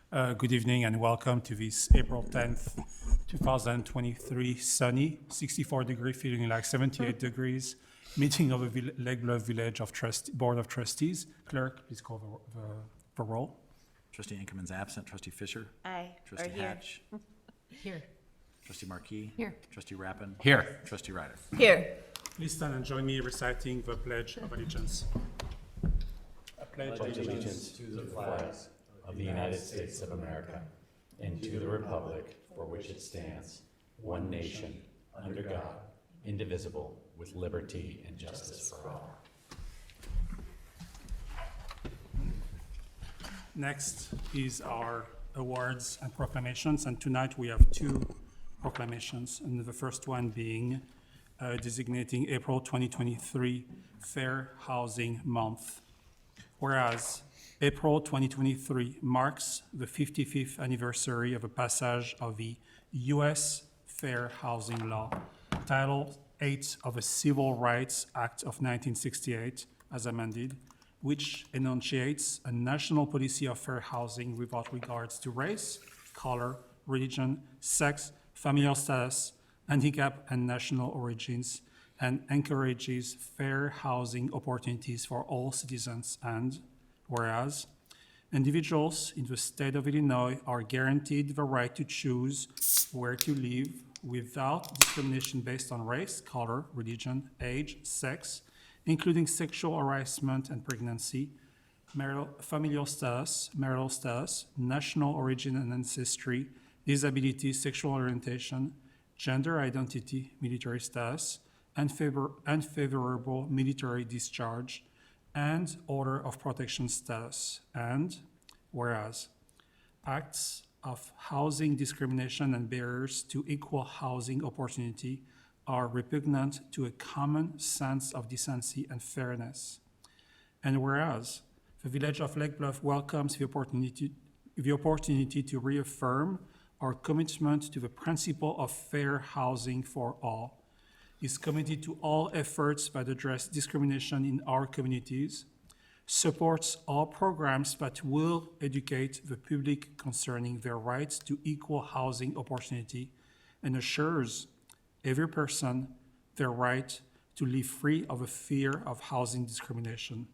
Good evening and welcome to this April 10th, 2023 sunny, 64 degree, feeling like 78 degrees, meeting of the Lake Bluff Village of Board of Trustees. Clerk, please call the roll. Trustee Inkerman's absent. Trustee Fisher? Aye. Trustee Hatch? Here. Trustee Markey? Here. Trustee Rappin? Here. Trustee Ryder? Here. Please stand and join me reciting the Pledge of Allegiance. I pledge allegiance to the flag of the United States of America and to the republic for which it stands, one nation, under God, indivisible, with liberty and justice for all. Next is our awards and proclamations, and tonight we have two proclamations, and the first one being designating April 2023 Fair Housing Month. Whereas April 2023 marks the 55th anniversary of the passage of the U.S. Fair Housing Law, Title 8 of the Civil Rights Act of 1968, as amended, which enunciates a national policy of fair housing without regards to race, color, religion, sex, familial status, handicap, and national origins, and encourages fair housing opportunities for all citizens. And whereas individuals in the state of Illinois are guaranteed the right to choose where to live without discrimination based on race, color, religion, age, sex, including sexual harassment and pregnancy, familial status, marital status, national origin and ancestry, disability, sexual orientation, gender identity, military status, unfavorable military discharge, and order of protection status. And whereas acts of housing discrimination and barriers to equal housing opportunity are repugnant to a common sense of decency and fairness. And whereas the Village of Lake Bluff welcomes the opportunity to reaffirm our commitment to the principle of fair housing for all, is committed to all efforts that address discrimination in our communities, supports all programs that will educate the public concerning their rights to equal housing opportunity, and assures every person their right to live free of a fear of housing discrimination.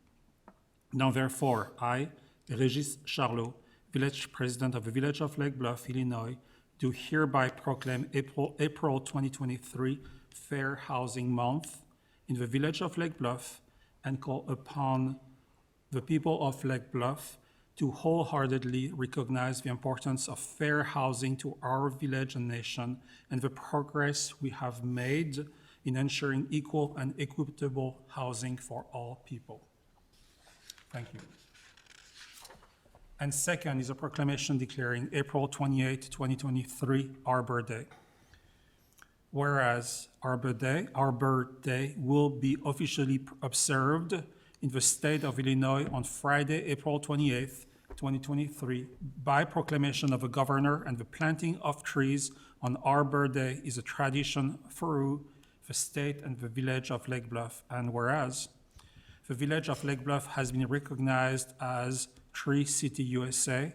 Now therefore, I, Régis Charlot, Village President of the Village of Lake Bluff, Illinois, do hereby proclaim April 2023 Fair Housing Month in the Village of Lake Bluff and call upon the people of Lake Bluff to wholeheartedly recognize the importance of fair housing to our village and nation and the progress we have made in ensuring equal and equitable housing for all people. Thank you. And second is a proclamation declaring April 28, 2023 Arbor Day. Whereas Arbor Day will be officially observed in the state of Illinois on Friday, April 28th, 2023, by proclamation of the governor, and the planting of trees on Arbor Day is a tradition through the state and the Village of Lake Bluff. And whereas the Village of Lake Bluff has been recognized as Tree City USA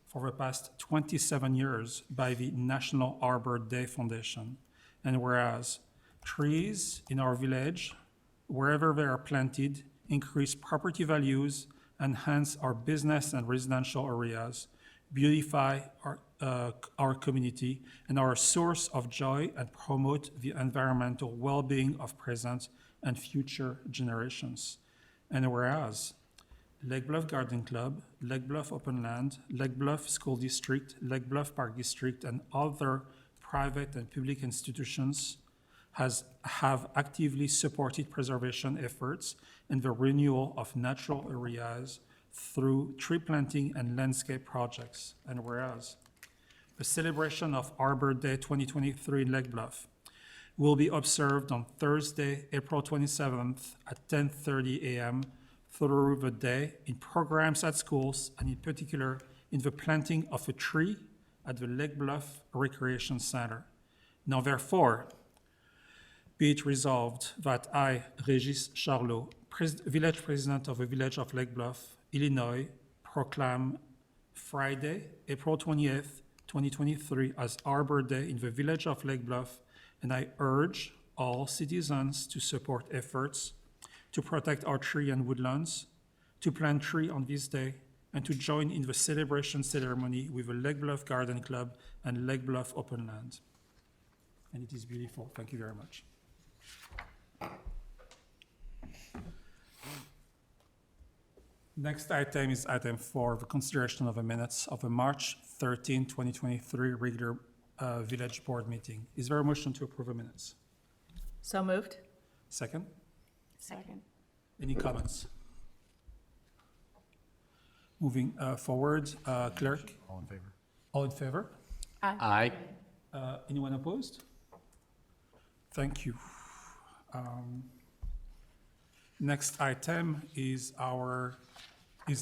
for the past 27 years by the National Arbor Day Foundation. And whereas trees in our village, wherever they are planted, increase property values, enhance our business and residential areas, beautify our community, and are a source of joy and promote the environmental well-being of present and future generations. And whereas Lake Bluff Garden Club, Lake Bluff Open Land, Lake Bluff School District, Lake Bluff Park District, and other private and public institutions have actively supported preservation efforts and the renewal of natural areas through tree planting and landscape projects. And whereas the celebration of Arbor Day 2023 in Lake Bluff will be observed on Thursday, April 27th at 10:30 a.m. through the day in programs at schools, and in particular in the planting of a tree at the Lake Bluff Recreation Center. Now therefore, be it resolved that I, Régis Charlot, Village President of the Village of Lake Bluff, Illinois, proclaim Friday, April 20th, 2023, as Arbor Day in the village of Lake Bluff, and I urge all citizens to support efforts to protect our tree and woodlands, to plant tree on this day, and to join in the celebration ceremony with the Lake Bluff Garden Club and Lake Bluff Open Land. And it is beautiful. Thank you very much. Next item is item 4, the consideration of the minutes of the March 13, 2023 regular village board meeting. Is there a motion to approve the minutes? So moved. Second? Second. Any comments? Moving forward, clerk, All in favor? all in favor? Aye. Anyone opposed? Thank you. Next item is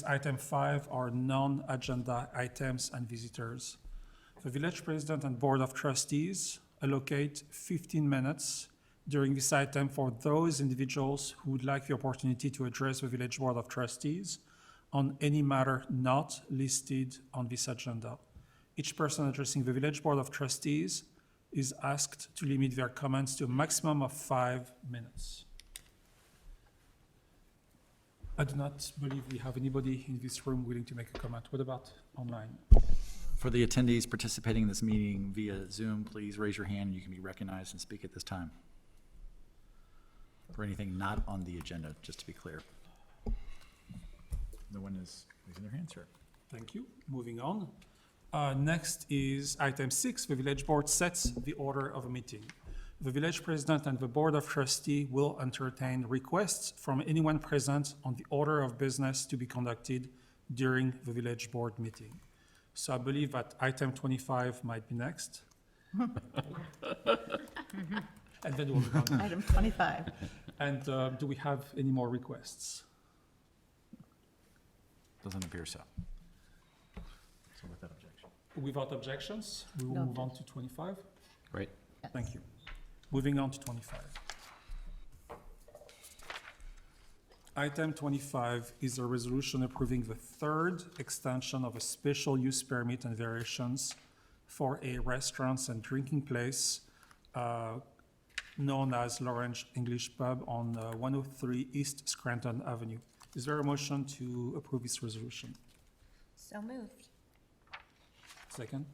item 5, our non-agenda items and visitors. The village president and board of trustees allocate 15 minutes during this item for those individuals who would like the opportunity to address the village board of trustees on any matter not listed on this agenda. Each person addressing the village board of trustees is asked to limit their comments to a maximum of 5 minutes. I do not believe we have anybody in this room willing to make a comment. What about online? For the attendees participating in this meeting via Zoom, please raise your hand. You can be recognized and speak at this time. For anything not on the agenda, just to be clear. No one is raising their hands here. Thank you. Moving on. Next is item 6. The village board sets the order of a meeting. The village president and the board of trustees will entertain requests from anyone present on the order of business to be conducted during the village board meeting. So I believe that item 25 might be next. And then we'll move on. Item 25. And do we have any more requests? Doesn't appear so. So without objection. Without objections, we will No move on to 25. Great. Thank you. Moving on to 25. Item 25 is a resolution approving the third extension of a special use permit and variations for a restaurants and drinking place known as Lawrence English Pub on 103 East Scranton Avenue. Is there a motion to approve this resolution? So moved. Second?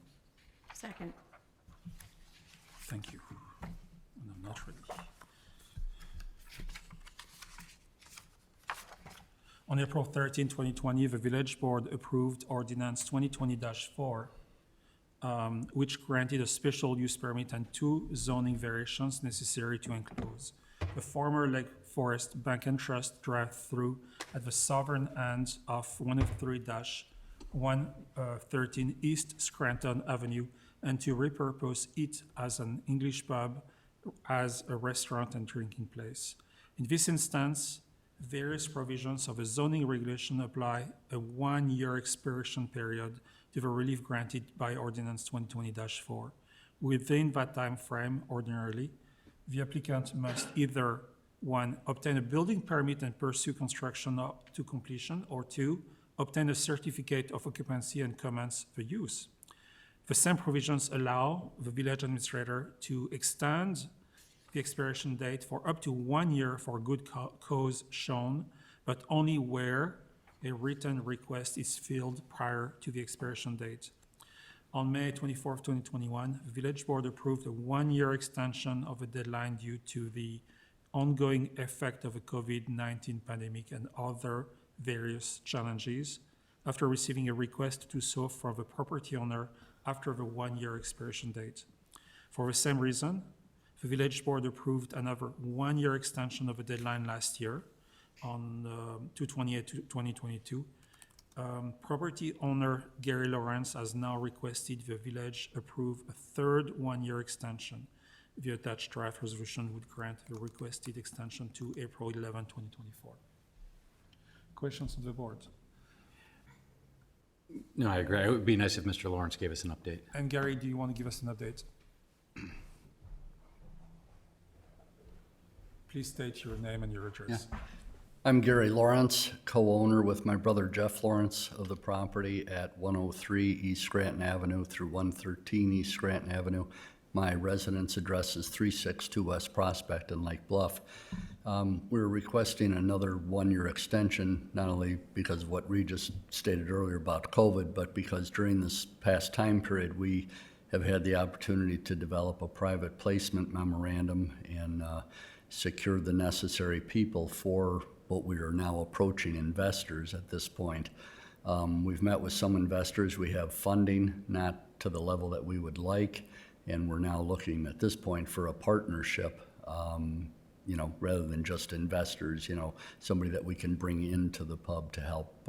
Second. Thank you. No, not really. On April 13, 2020, the village board approved ordinance 2020-4, which granted a special use permit and 2 zoning variations necessary to enclose the former Lake Forest Bank and Trust drive-through at the southern end of 103-113 East Scranton Avenue, and to repurpose it as an English pub, as a restaurant and drinking place. In this instance, various provisions of a zoning regulation apply a 1-year expiration period to the relief granted by Ordinance 2020-4. Within that time frame, ordinarily, the applicant must either 1, obtain a building permit and pursue construction up to completion, or 2, obtain a certificate of occupancy and commence the use. The same provisions allow the village administrator to extend the expiration date for up to 1 year for good cause shown, but only where a written request is filled prior to the expiration date. On May 24, 2021, the village board approved a 1-year extension of the deadline due to the ongoing effect of the COVID-19 pandemic and other various challenges, after receiving a request to do so from the property owner after the 1-year expiration date. For the same reason, the village board approved another 1-year extension of the deadline last year on 2/28/2022. Property owner Gary Lawrence has now requested the village approve a third 1-year extension. The attached draft resolution would grant the requested extension to April 11, 2024. Questions on the board? No, I agree. It would be nice if Mr. Lawrence gave us an update. And Gary, do you want to give us an update? Please state your name and your address. I'm Gary Lawrence, co-owner with my brother Jeff Lawrence of the property at 103 East Scranton Avenue through 113 East Scranton Avenue. My residence address is 362 West Prospect in Lake Bluff. We're requesting another one-year extension, not only because of what Regis stated earlier about COVID, but because during this past time period, we have had the opportunity to develop a private placement memorandum and secure the necessary people for what we are now approaching investors at this point. We've met with some investors. We have funding, not to the level that we would like, and we're now looking at this point for a partnership, rather than just investors, somebody that we can bring into the pub to help,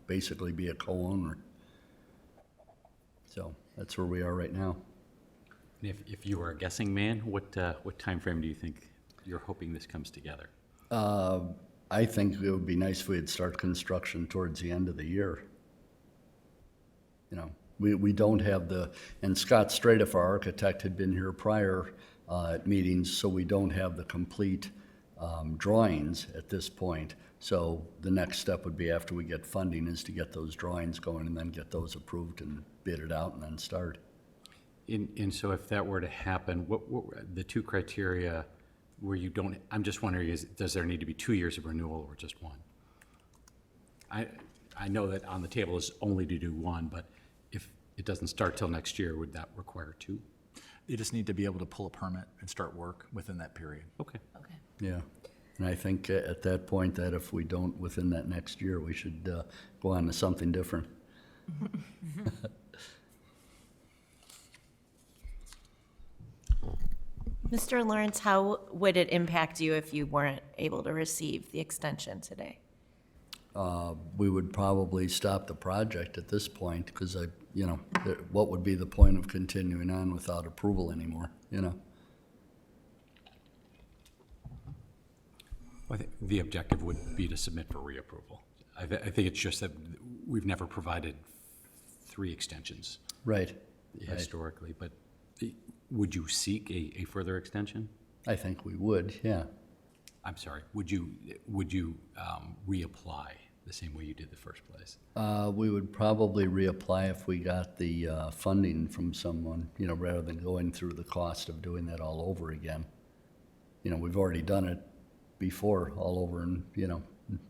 basically be a co-owner. So that's where we are right now. If you were a guessing man, what time frame do you think you're hoping this comes together? I think it would be nice if we would start construction towards the end of the year. We don't have and Scott Stradiff, our architect, had been here prior at meetings, so we don't have the complete drawings at this point. So the next step would be, after we get funding, is to get those drawings going and then get those approved and bid it out and then start. And so if that were to happen, what the two criteria where you don't, I'm just wondering, does there need to be 2 years of renewal or just one? I know that on the table is only to do one, but if it doesn't start till next year, would that require 2? You just need to be able to pull a permit and start work within that period. Okay. Okay. Yeah, and I think at that point, that if we don't within that next year, we should go on to something different. Mr. Lawrence, how would it impact you if you weren't able to receive the extension today? We would probably stop the project at this point, because what would be the point of continuing on without approval anymore, I think the objective would be to submit for reapproval. I think it's just that we've never provided 3 extensions Right. historically, but would you seek a further extension? I think we would, yeah. I'm sorry, would you reapply the same way you did the first place? We would probably reapply if we got the funding from someone, rather than going through the cost of doing that all over again. We've already done it before all over, and,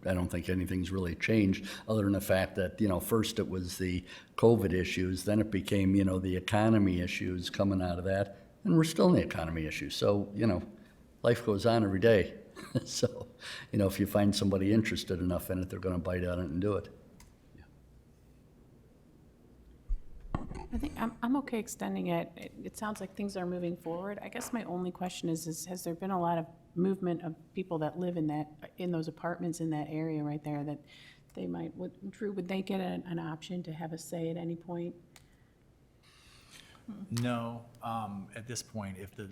I don't think anything's really changed, other than the fact that, first it was the COVID issues, then it became, the economy issues coming out of that, and we're still in the economy issues. So, life goes on every day. So, if you find somebody interested enough in it, they're going to bite on it and do it. I think I'm okay extending it. It sounds like things are moving forward. I guess my only question is has there been a lot of movement of people that live in those apartments in that area right there, that they might, Drew, would they get an option to have a say at any point? No, at this point, if the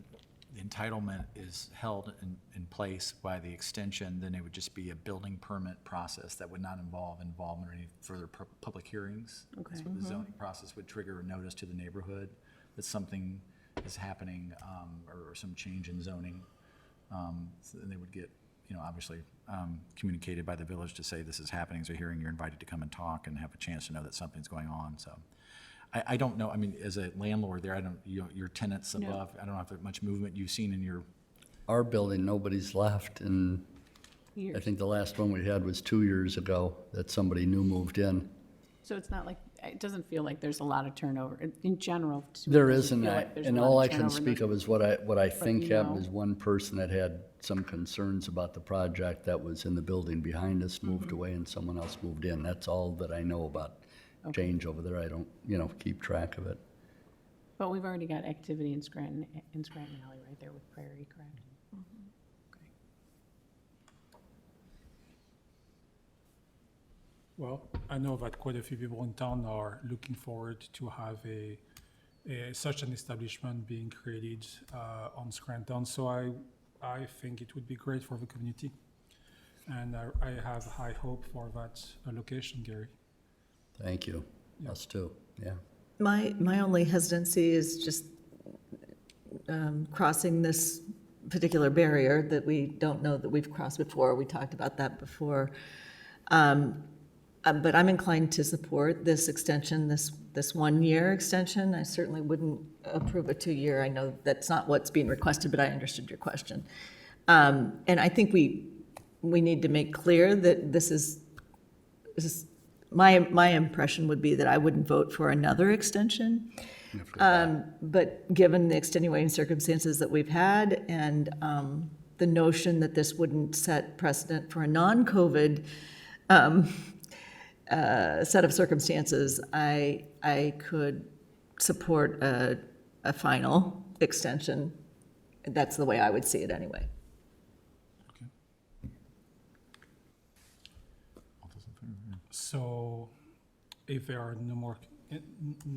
entitlement is held in place by the extension, then it would just be a building permit process that would not involve involvement or any further public hearings. Okay. That's what the zoning process would trigger a notice to the neighborhood that something is happening, or some change in zoning. So then they would get, obviously, communicated by the village to say this is happening, as a hearing, you're invited to come and talk and have a chance to know that something's going on, so. I don't know, as a landlord there, your tenants No. above, I don't know if there's much movement you've seen in your, Our building, nobody's left, and I think the last one we had was 2 years ago that somebody new moved in. So it's not like, it doesn't feel like there's a lot of turnover in general. to me, There it isn't, doesn't feel like there's a and lot all of I can turnover in speak the- of is what I think you happened know. is one person that had some concerns about the project that was in the building behind us moved away, and someone else moved in. That's all that I know about change over there. I don't, keep track of it. But we've already got activity in Scranton Alley right there with Prairie, correct? Well, I know that quite a few people in town are looking forward to have such an establishment being created on Scranton. So I think it would be great for the community. And I have high hope for that location, Gary. Thank you. Us too, yeah. My only hesitancy is just crossing this particular barrier that we don't know that we've crossed before. We talked about that before. But I'm inclined to support this extension, this 1-year extension. I certainly wouldn't approve a 2-year. I know that's not what's being requested, but I understood your question. And I think we need to make clear that this is my impression would be that I wouldn't vote for another extension. But given the extenuating circumstances that we've had and the notion that this wouldn't set precedent for a non-COVID set of circumstances, I could support a final extension. That's the way I would see it anyway. Okay. All those in favor? So if there are no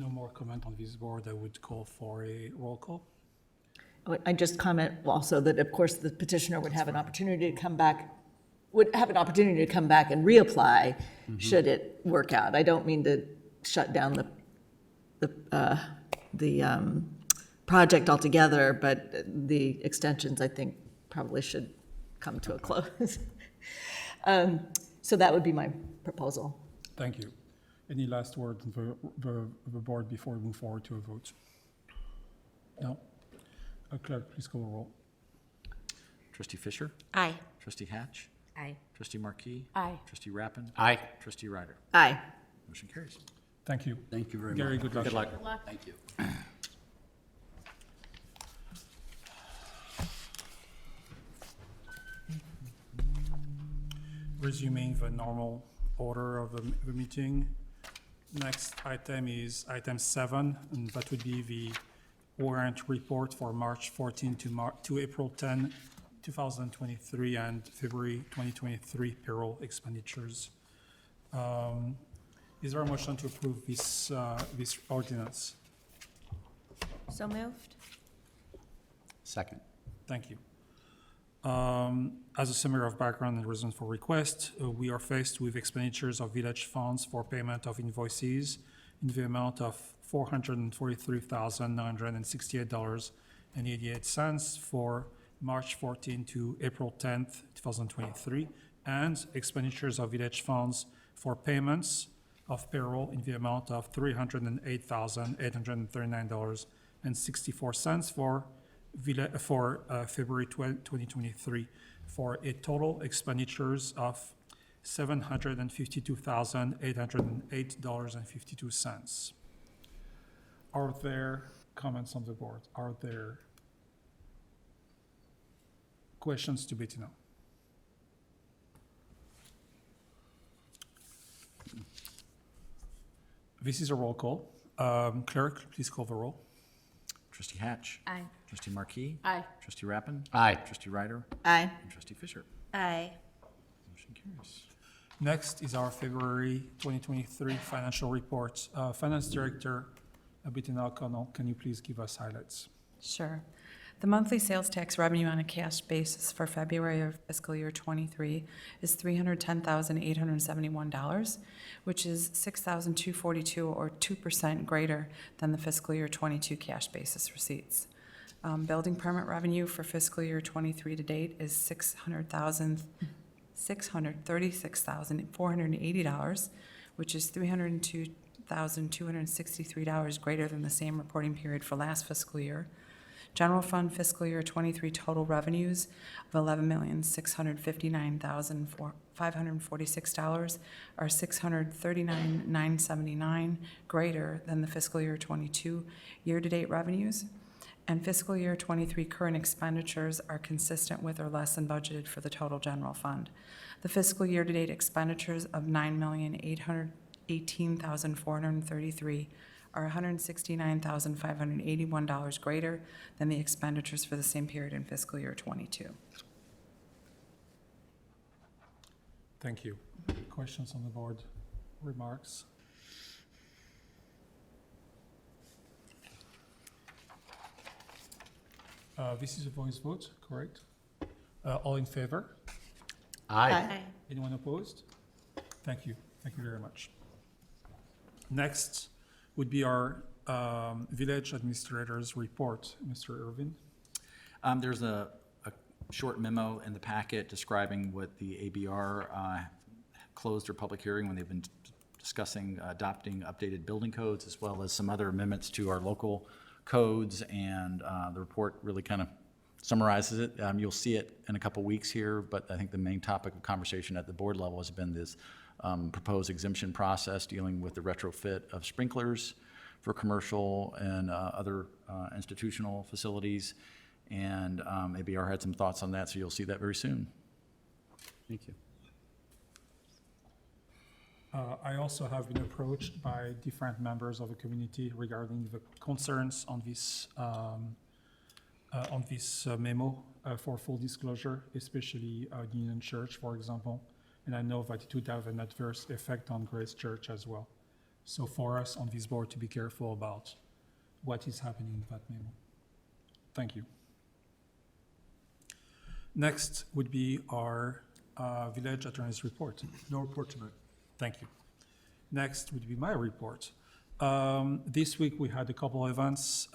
more comment on this board, I would call for a roll call. I just comment also that, of course, the petitioner would have an opportunity to come back, and reapply should it work out. I don't mean to shut down the project altogether, but the extensions, I think, probably should come to a close. So that would be my proposal. Thank you. Any last words of the board before we move forward to a vote? No? Clerk, please call the roll. Trustee Fisher? Aye. Trustee Hatch? Aye. Trustee Markey? Aye. Trustee Rappin? Aye. Trustee Ryder? Aye. Motion carries. Thank you. Thank you very much. Gary, good luck. Good luck. Thank you. Resuming the normal order of the meeting. Next item is item 7, and that would be the warrant report for March 14 to April 10, 2023, and February 2023 payroll expenditures. Is there a motion to approve this ordinance? So moved? Second. Thank you. As a summary of background and reason for request, we are faced with expenditures of village funds for payment of invoices in the amount of $443,968.88 for March 14 to April 10th, 2023, and expenditures of village funds for payments of payroll in the amount of $308,839.64 for February 2023, for a total expenditures of $752,808.52. Are there comments on the board? Are there questions to Bettina? This is a roll call. Clerk, please call the roll. Trustee Hatch? Aye. Trustee Markey? Aye. Trustee Rappin? Aye. Trustee Ryder? Aye. And Trustee Fisher? Aye. Motion carries. Next is our February 2023 financial report. Finance Director Bettina O'Connell, can you please give us highlights? Sure. The monthly sales tax revenue on a cash basis for February of fiscal year '23 is $310,871, which is $6,242 or 2% greater than the fiscal year '22 cash basis receipts. Building permit revenue for fiscal year '23 to date is $636,480, which is $302,263 greater than the same reporting period for last fiscal year. General fund fiscal year '23 total revenues of $11,659,546 are $639,979 greater than the fiscal year '22 year-to-date revenues. And fiscal year '23 current expenditures are consistent with or less than budgeted for the total general fund. The fiscal year-to-date expenditures of $9,818,433 are $169,581 greater than the expenditures for the same period in fiscal year '22. Thank you. Questions on the board? Remarks? This is a voice vote, correct? All in favor? Aye. Anyone opposed? Thank you. Thank you very much. Next would be our village administrator's report. Mr. Irvin? There's a short memo in the packet describing what the ABR closed their public hearing when they've been discussing adopting updated building codes, as well as some other amendments to our local codes, and the report really kind of summarizes it. You'll see it in a couple weeks here, but I think the main topic of conversation at the board level has been this proposed exemption process dealing with the retrofit of sprinklers for commercial and other institutional facilities. And ABR had some thoughts on that, so you'll see that very soon. Thank you. I also have been approached by different members of the community regarding the concerns on this memo for full disclosure, especially Union Church, for example. And I know that it would have an adverse effect on Grace Church as well. So for us on this board to be careful about what is happening in that memo. Thank you. Next would be our village attorney's report. No report tonight. Thank you. Next would be my report. This week we had a couple of events.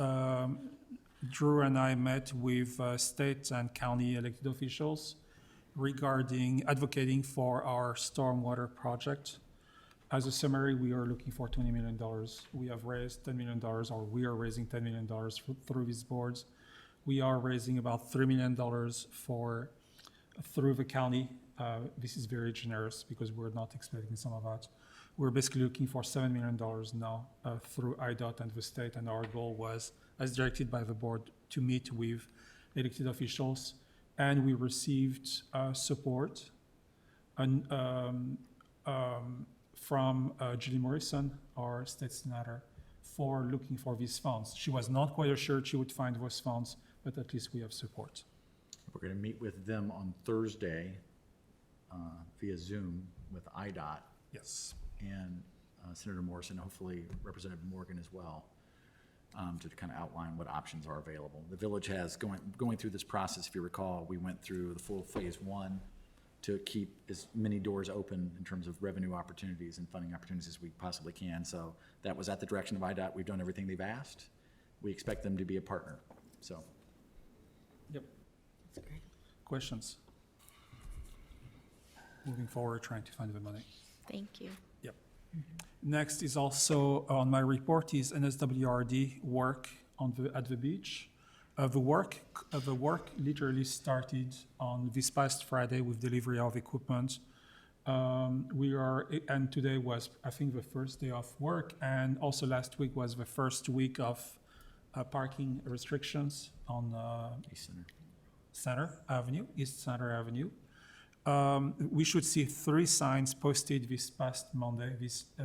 Drew and I met with state and county elected officials regarding advocating for our stormwater project. As a summary, we are looking for $20 million. We have raised $10 million, or we are raising $10 million through these boards. We are raising about $3 million through the county. This is very generous because we're not expecting some of that. We're basically looking for $7 million now through IDOT and the state, and our goal was, as directed by the board, to meet with elected officials, and we received support from Julie Morrison, our state senator, for looking for these funds. She was not quite assured she would find those funds, but at least we have support. We're going to meet with them on Thursday via Zoom with IDOT Yes. and Senator Morrison, hopefully Representative Morgan as well, to kind of outline what options are available. The village has, going through this process, if you recall, we went through the full phase one to keep as many doors open in terms of revenue opportunities and funding opportunities as we possibly can. So that was at the direction of IDOT. We've done everything they've asked. We expect them to be a partner, so. Yep. Questions? Moving forward, trying to find the money. Thank you. Yep. Next is also on my report is NSWRD work at the beach. The work literally started on this past Friday with delivery of equipment. And today was, I think, the first day of work, and also last week was the first week of parking restrictions on East Center. East Center Avenue. We should see 3 signs posted this past Monday,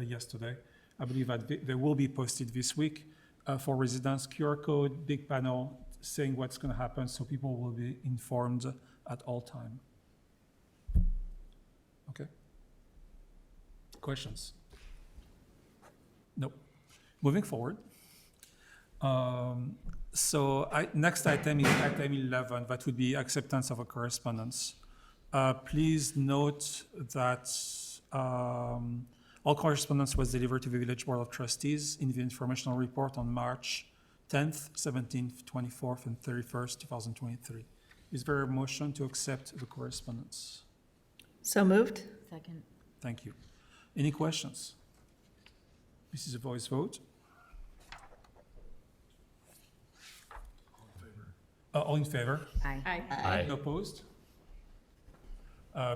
yesterday. I believe that they will be posted this week for residents. QR code, big panel saying what's going to happen, so people will be informed at all time. Okay. Questions? Nope. Moving forward. Next item is item 11. That would be acceptance of a correspondence. Please note that all correspondence was delivered to the Village Board of Trustees in the informational report on March 10th, 17th, 24th, and 31st, 2023. Is there a motion to accept the correspondence? So moved? Second. Thank you. Any questions? This is a voice vote. All in favor? Aye. Aye. No opposed?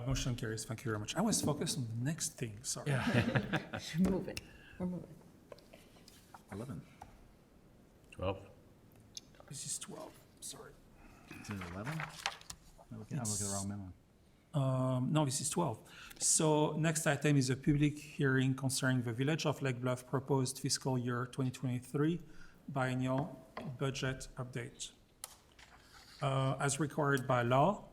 Motion carries. Thank you very much. I was focused on the next thing, sorry. We're moving. We're moving. 11. 12. This is 12, sorry. Is it 11? I'm looking at the wrong memo. No, this is 12. So next item is a public hearing concerning the Village of Lake Bluff proposed fiscal year 2023 biennial budget update. As required by law,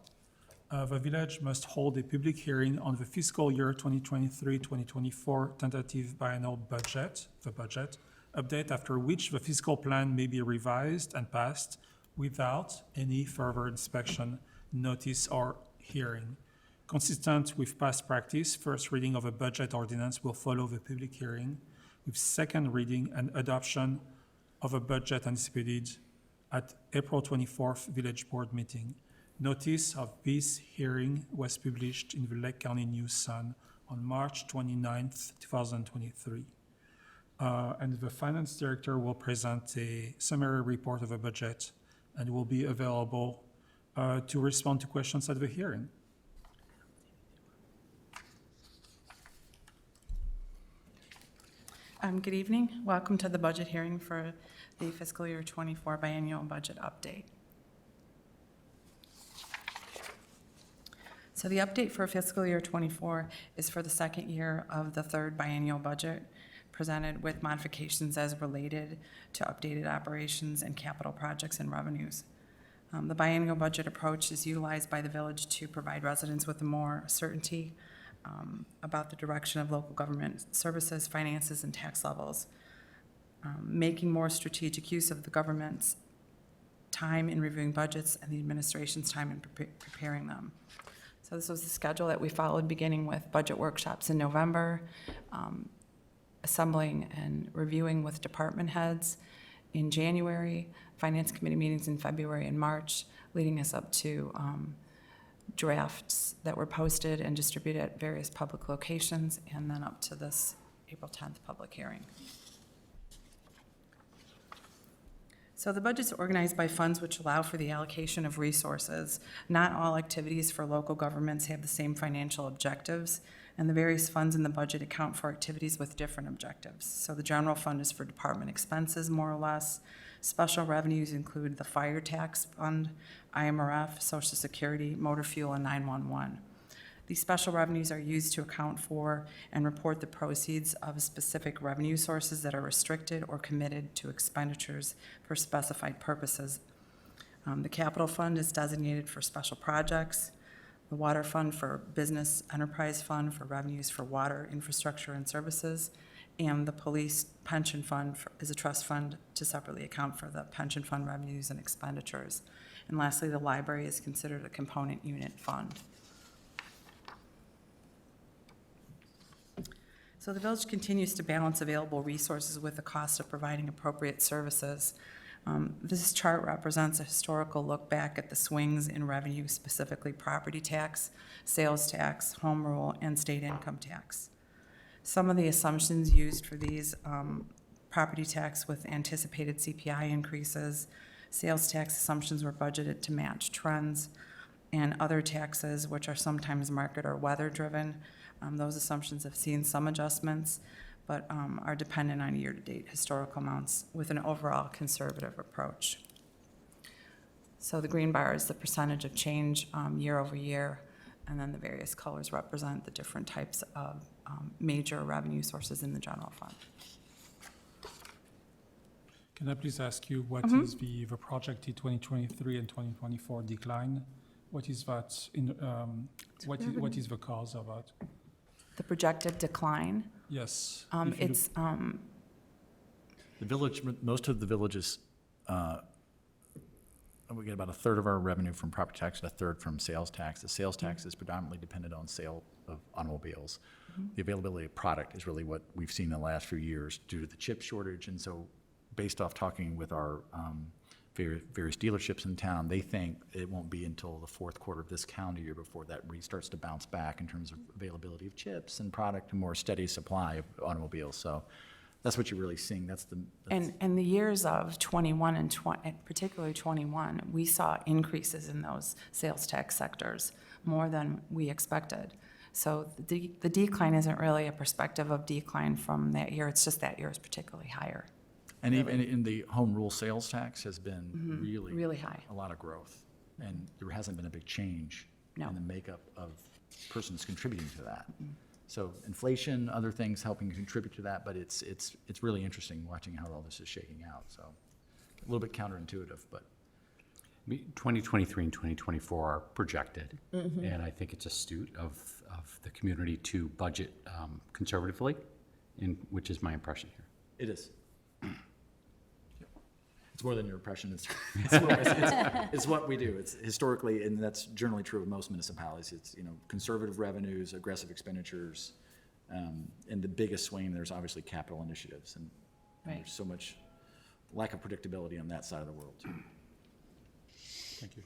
the village must hold a public hearing on the fiscal year 2023-2024 tentative biennial budget, the budget update, after which the fiscal plan may be revised and passed without any further inspection, notice, or hearing. Consistent with past practice, first reading of a budget ordinance will follow the public hearing, with second reading and adoption of a budget anticipated at April 24th Village Board meeting. Notice of this hearing was published in the Lake County News Sun on March 29th, 2023. And the finance director will present a summary report of the budget and will be available to respond to questions at the hearing. Good evening. Welcome to the budget hearing for the fiscal year 24 biennial budget update. So the update for fiscal year 24 is for the second year of the third biennial budget, presented with modifications as related to updated operations and capital projects and revenues. The biennial budget approach is utilized by the village to provide residents with more certainty about the direction of local government services, finances, and tax levels, making more strategic use of the government's time in reviewing budgets and the administration's time in preparing them. So this was the schedule that we followed, beginning with budget workshops in November, assembling and reviewing with department heads in January, finance committee meetings in February and March, leading us up to drafts that were posted and distributed at various public locations, and then up to this April 10th public hearing. So the budget's organized by funds which allow for the allocation of resources. Not all activities for local governments have the same financial objectives, and the various funds in the budget account for activities with different objectives. So the general fund is for department expenses, more or less. Special revenues include the fire tax fund, IMRF, Social Security, motor fuel, and 911. These special revenues are used to account for and report the proceeds of specific revenue sources that are restricted or committed to expenditures for specified purposes. The capital fund is designated for special projects, the water fund for business enterprise fund for revenues for water infrastructure and services, and the police pension fund is a trust fund to separately account for the pension fund revenues and expenditures. And lastly, the library is considered a component unit fund. So the village continues to balance available resources with the cost of providing appropriate services. This chart represents a historical look back at the swings in revenue, specifically property tax, sales tax, home rule, and state income tax. Some of the assumptions used for these property tax with anticipated CPI increases, sales tax assumptions were budgeted to match trends, and other taxes, which are sometimes market or weather-driven. Those assumptions have seen some adjustments, but are dependent on year-to-date historical amounts with an overall conservative approach. So the green bar is the percentage of change year over year, and then the various colors represent the different types of major revenue sources in the general fund. Can I please ask you, what is the projected 2023 and 2024 decline? What is that, what is the cause of that? The projected decline, Yes. it's, The village, most of the villages, we get about a third of our revenue from property tax and a third from sales tax. The sales tax is predominantly dependent on sale of automobiles. The availability of product is really what we've seen in the last few years due to the chip shortage. And so based off talking with our various dealerships in town, they think it won't be until the fourth quarter of this calendar year before that starts to bounce back in terms of availability of chips and product and more steady supply of automobiles. So that's what you're really seeing. That's and the years of 21 and particularly 21, we saw increases in those sales tax sectors more than we expected. So the decline isn't really a perspective of decline from that year. It's just that year is particularly higher. And even in the home rule sales tax has been Really high. a lot of growth. And there hasn't been a big change No. in the makeup of persons contributing to that. So inflation, other things helping contribute to that, but it's really interesting watching how all this is shaking out. So a little bit counterintuitive, but 2023 and 2024 are projected, and I think it's astute of the community to budget conservatively, which is my impression here. it is. It's more than your impression. It's what we do. It's historically, and that's generally true of most municipalities. It's, conservative revenues, aggressive expenditures, and the biggest swing, there's obviously capital initiatives. And there's so much lack of predictability on that side of the world, too. Thank you.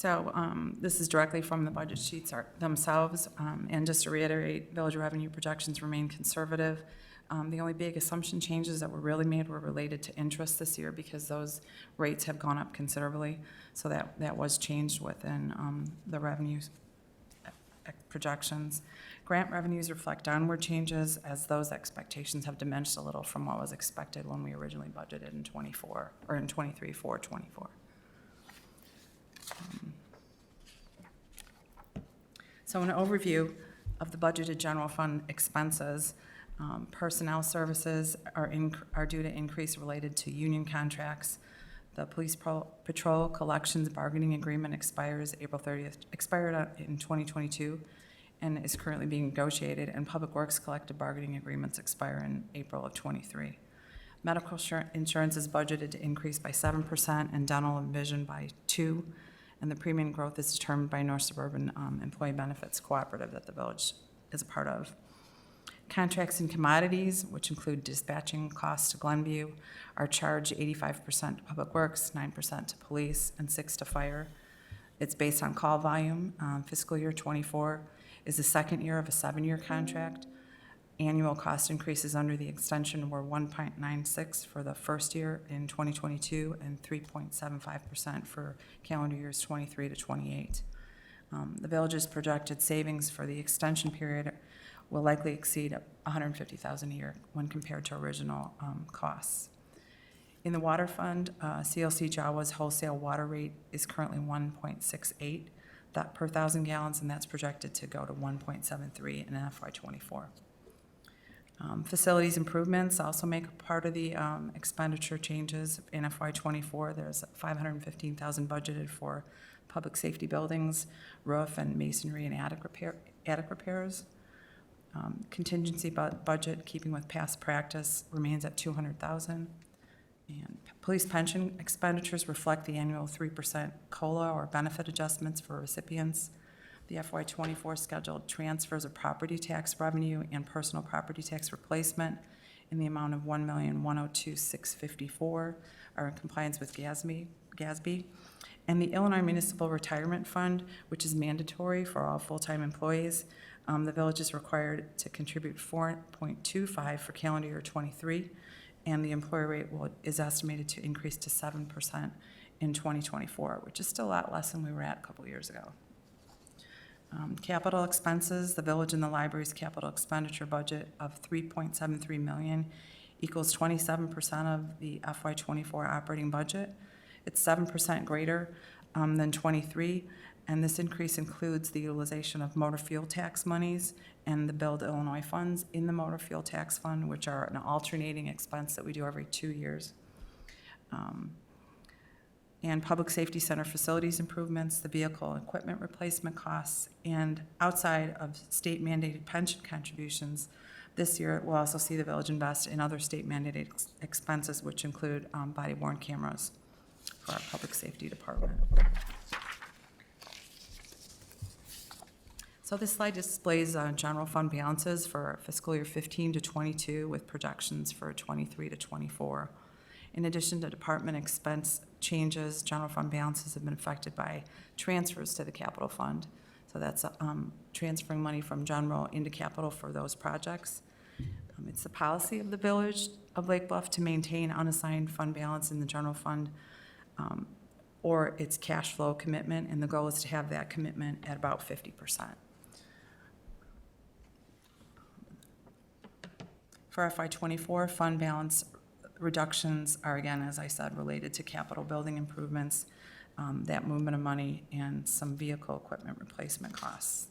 So this is directly from the budget sheets themselves. And just to reiterate, village revenue projections remain conservative. The only big assumption changes that were really made were related to interest this year because those rates have gone up considerably. So that was changed within the revenues projections. Grant revenues reflect downward changes as those expectations have diminished a little from what was expected when we originally budgeted in 24, or in 23 for 24. So an overview of the budgeted general fund expenses. Personnel services are due to increase related to union contracts. The police patrol collections bargaining agreement expired in 2022 and is currently being negotiated, and public works collective bargaining agreements expire in April of 23. Medical insurance is budgeted to increase by 7% and dental and vision by 2%. And the premium growth is determined by North Suburban Employee Benefits Cooperative that the village is a part of. Contracts and commodities, which include dispatching costs to Glenview, are charged 85% to Public Works, 9% to police, and 6% to fire. It's based on call volume. Fiscal year 24 is the second year of a 7-year contract. Annual cost increases under the extension were 1.96% for the first year in 2022 and 3.75% for calendar years 23 to 28. The village's projected savings for the extension period will likely exceed $150,000 a year when compared to original costs. In the water fund, CLC Jawa's wholesale water rate is currently 1.68 per 1,000 gallons, and that's projected to go to 1.73 in FY24. Facilities improvements also make a part of the expenditure changes in FY24. There's $515,000 budgeted for public safety buildings, roof and masonry and attic repairs. Contingency budget, keeping with past practice, remains at $200,000. And police pension expenditures reflect the annual 3% COLA or benefit adjustments for recipients. The FY24 scheduled transfers of property tax revenue and personal property tax replacement in the amount of $1,102,654 are in compliance with GASB. And the Illinois Municipal Retirement Fund, which is mandatory for all full-time employees, the village is required to contribute 4.25 for calendar year 23, and the employer rate is estimated to increase to 7% in 2024, which is still a lot less than we were at a couple years ago. Capital expenses, the village and the library's capital expenditure budget of $3.73 million equals 27% of the FY24 operating budget. It's 7% greater than 23, and this increase includes the utilization of motor fuel tax monies and the Build Illinois funds in the motor fuel tax fund, which are an alternating expense that we do every 2 years. And public safety center facilities improvements, the vehicle and equipment replacement costs, and outside of state mandated pension contributions, this year we'll also see the village invest in other state mandated expenses, which include body worn cameras for our public safety department. So this slide displays general fund balances for fiscal year 15 to 22 with projections for 23 to 24. In addition to department expense changes, general fund balances have been affected by transfers to the capital fund. So that's transferring money from general into capital for those projects. It's the policy of the village of Lake Bluff to maintain unassigned fund balance in the general fund or its cash flow commitment, and the goal is to have that commitment at about 50%. For FY24, fund balance reductions are, again, as I said, related to capital building improvements, that movement of money, and some vehicle equipment replacement costs.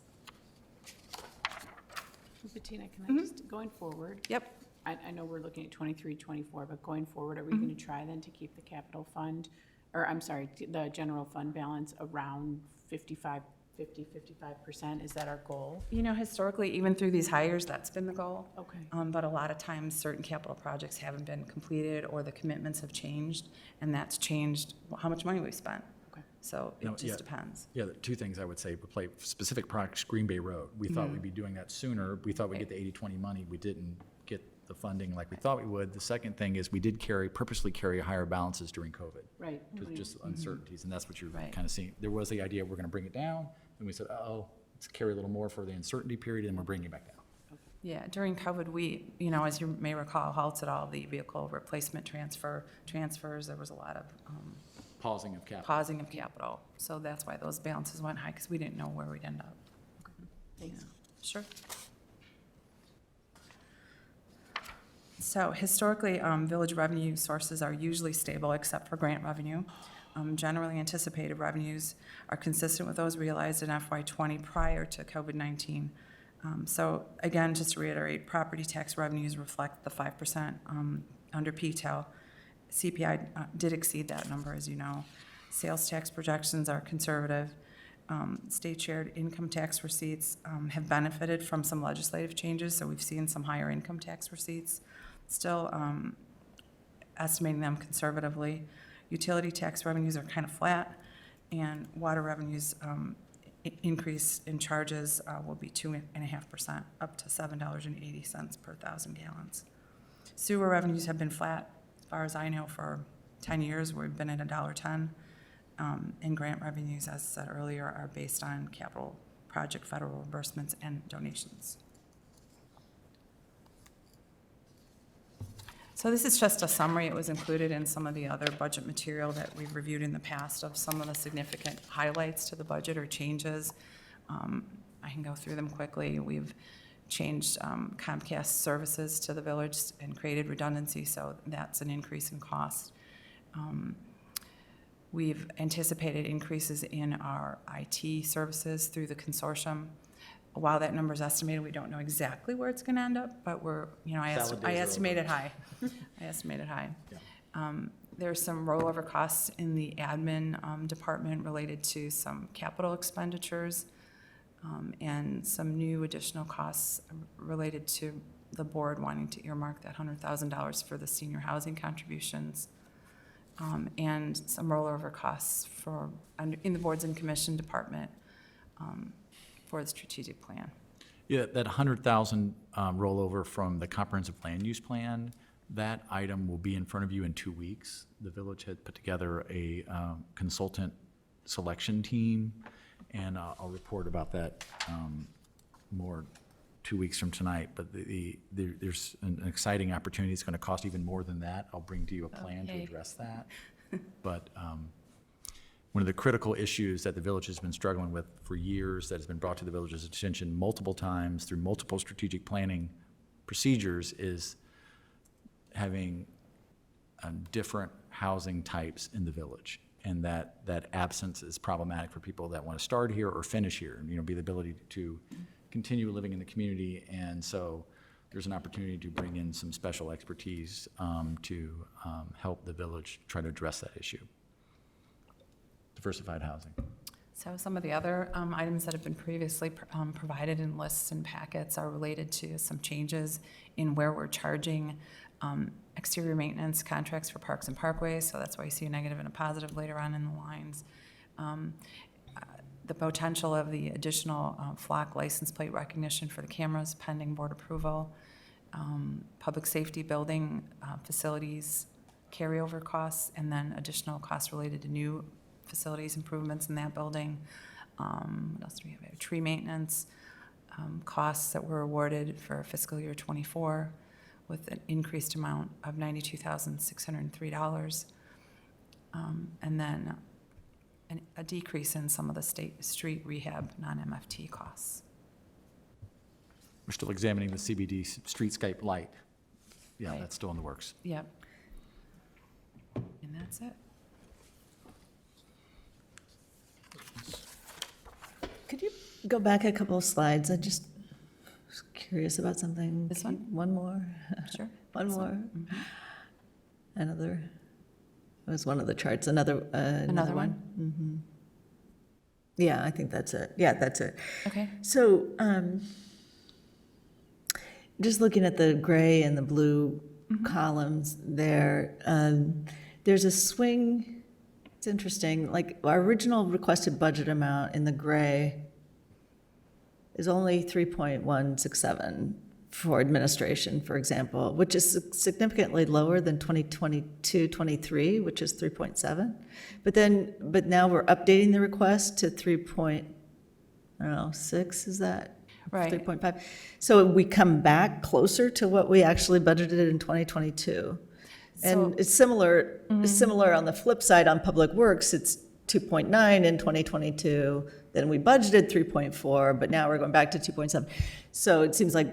Bettina, can I just, going forward? Yep. I know we're looking at 23, 24, but going forward, are we going to try then to keep the capital fund, or I'm sorry, the general fund balance around 55% Is that our goal? You know, historically, even through these hires, that's been the goal. Okay. But a lot of times, certain capital projects haven't been completed, or the commitments have changed, and that's changed how much money we spent. Okay. So it just depends. Yeah, the two things I would say, play specific projects, Green Bay Road. We thought we'd be doing that sooner. We thought we'd get the 80-20 money. We didn't get the funding like we thought we would. The second thing is we did purposely carry higher balances during COVID. Right. To just uncertainties, and that's what you're Right. kind of seeing. There was the idea, we're gonna bring it down, and we said, let's carry a little more for the uncertainty period, and we're bringing it back down. Yeah, during COVID, we, as you may recall, halted all the vehicle replacement transfers. There was a lot of Pausing of capital. pausing of capital. So that's why those balances went high, because we didn't know where we'd end up. Thanks. Sure. So historically, village revenue sources are usually stable except for grant revenue. Generally anticipated revenues are consistent with those realized in FY '20 prior to COVID-19. So again, just to reiterate, property tax revenues reflect the 5% under PTEL. CPI did exceed that number, as you know. Sales tax projections are conservative. State shared income tax receipts have benefited from some legislative changes, so we've seen some higher income tax receipts. Still estimating them conservatively. Utility tax revenues are kind of flat, and water revenues increase in charges will be 2.5%, up to $7.80 per 1,000 gallons. Sewer revenues have been flat, as far as I know, for 10 years. We've been at $1.10. And grant revenues, as said earlier, are based on capital project federal reimbursements and donations. So this is just a summary. It was included in some of the other budget material that we've reviewed in the past of some of the significant highlights to the budget or changes. I can go through them quickly. We've changed Comcast services to the village and created redundancy, so that's an increase in cost. We've anticipated increases in our IT services through the consortium. While that number is estimated, we don't know exactly where it's going to end up, but I estimate it high. I estimate it high. Yeah. There's some rollover costs in the admin department related to some capital expenditures and some new additional costs related to the board wanting to earmark that $100,000 for the senior housing contributions. And some rollover costs in the boards and commission department for the strategic plan. Yeah, that 100,000 rollover from the comprehensive land use plan, that item will be in front of you in 2 weeks. The village had put together a consultant selection team, and I'll report about that more 2 weeks from tonight. But there's an exciting opportunity. It's going to cost even more than that. I'll bring to you a plan to Okay. address that. But one of the critical issues that the village has been struggling with for years, that has been brought to the village's attention multiple times through multiple strategic planning procedures, is having different housing types in the village. And that absence is problematic for people that want to start here or finish here, and be the ability to continue living in the community. And so there's an opportunity to bring in some special expertise to help the village try to address that issue. Diversified housing. So some of the other items that have been previously provided in lists and packets are related to some changes in where we're charging exterior maintenance contracts for parks and parkways. So that's why you see a negative and a positive later on in the lines. The potential of the additional flock license plate recognition for the cameras pending board approval. Public safety building facilities carryover costs, and then additional costs related to new facilities improvements in that building. What else do we have? Tree maintenance costs that were awarded for fiscal year '24 with an increased amount of $92,603. And then a decrease in some of the street rehab non-MFT costs. We're still examining the CBD streetscape light. Yeah, Right. that's still in the works. Yep. And that's it. Could you go back a couple of slides? I just was curious about something. This one? One more? Sure. One This more? one. Mhm. Another? It was one of the charts. Another Another one? Mm-hmm. Yeah, I think that's it. Yeah, that's it. Okay. So, just looking at the gray and the blue columns there, there's a swing. It's interesting, like our original requested budget amount in the gray is only 3.167 for administration, for example, which is significantly lower than 2022-23, which is 3.7. But now we're updating the request to 3.6, is that? Right. 3.5. So we come back closer to what we actually budgeted in 2022. And it's similar on the flip side on Public Works, it's 2.9 in 2022, then we budgeted 3.4, but now we're going back to 2.7. So it seems like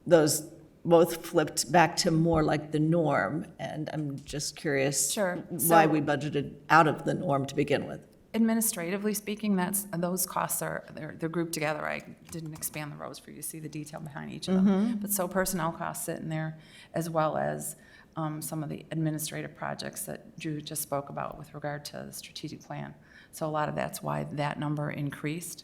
those both flipped back to more like the norm, and I'm just curious Sure. why So- we budgeted out of the norm to begin with. Administratively speaking, those costs they're grouped together. I didn't expand the rows for you to see the detail behind each of them. But so personnel costs sit in there, as well as some of the administrative projects that Drew just spoke about with regard to the strategic plan. So a lot of that's why that number increased.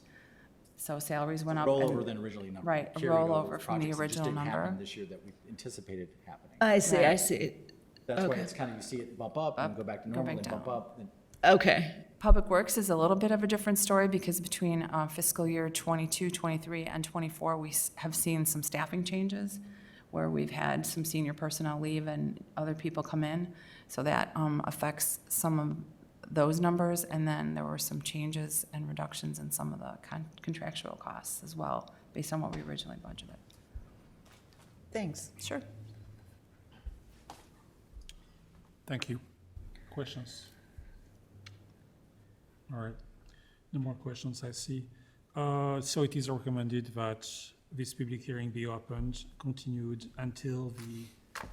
So salaries went up. Rollover and- than originally numbered. Right, a Carried over rollover from the projects that just original didn't happen number. this year that we anticipated happening. I see, I Right. see. That's why Okay. it's kind of, you see it bump up and go back to Go normal, back then bump down. up, then Okay, Public Works is a little bit of a different story because between fiscal year '22, '23, and '24, we have seen some staffing changes where we've had some senior personnel leave and other people come in. So that affects some of those numbers. And then there were some changes and reductions in some of the contractual costs as well, based on what we originally budgeted. thanks. Sure. Thank you. Questions? All right. No more questions, I see. So it is recommended that this public hearing be opened, continued until the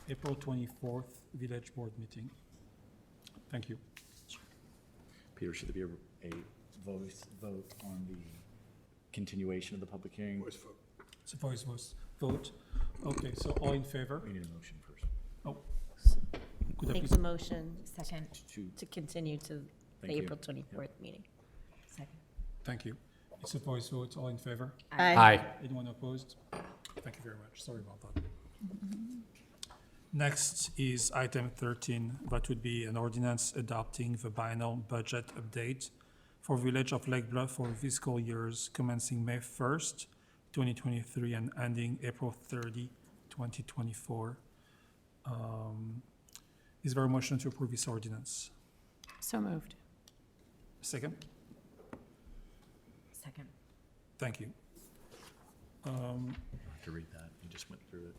April 24th Village Board meeting. Thank you. Peter, should there be a vote on the continuation of the public hearing? It's a voice vote. Okay, so all in favor? We need a motion first. Oh. Could I Make please- the motion, second, To- to continue to the Thank you. April 24th meeting. Second. Thank you. It's a voice vote. All in favor? Aye. Anyone opposed? Thank you very much. Sorry about that. Next is item 13. That would be an ordinance adopting the biennial budget update for Village of Lake Bluff for fiscal years commencing May 1st, 2023 and ending April 30, 2024. Is there a motion to approve this ordinance? So moved. Second? Second. Thank you. I have to read that. You just went through it.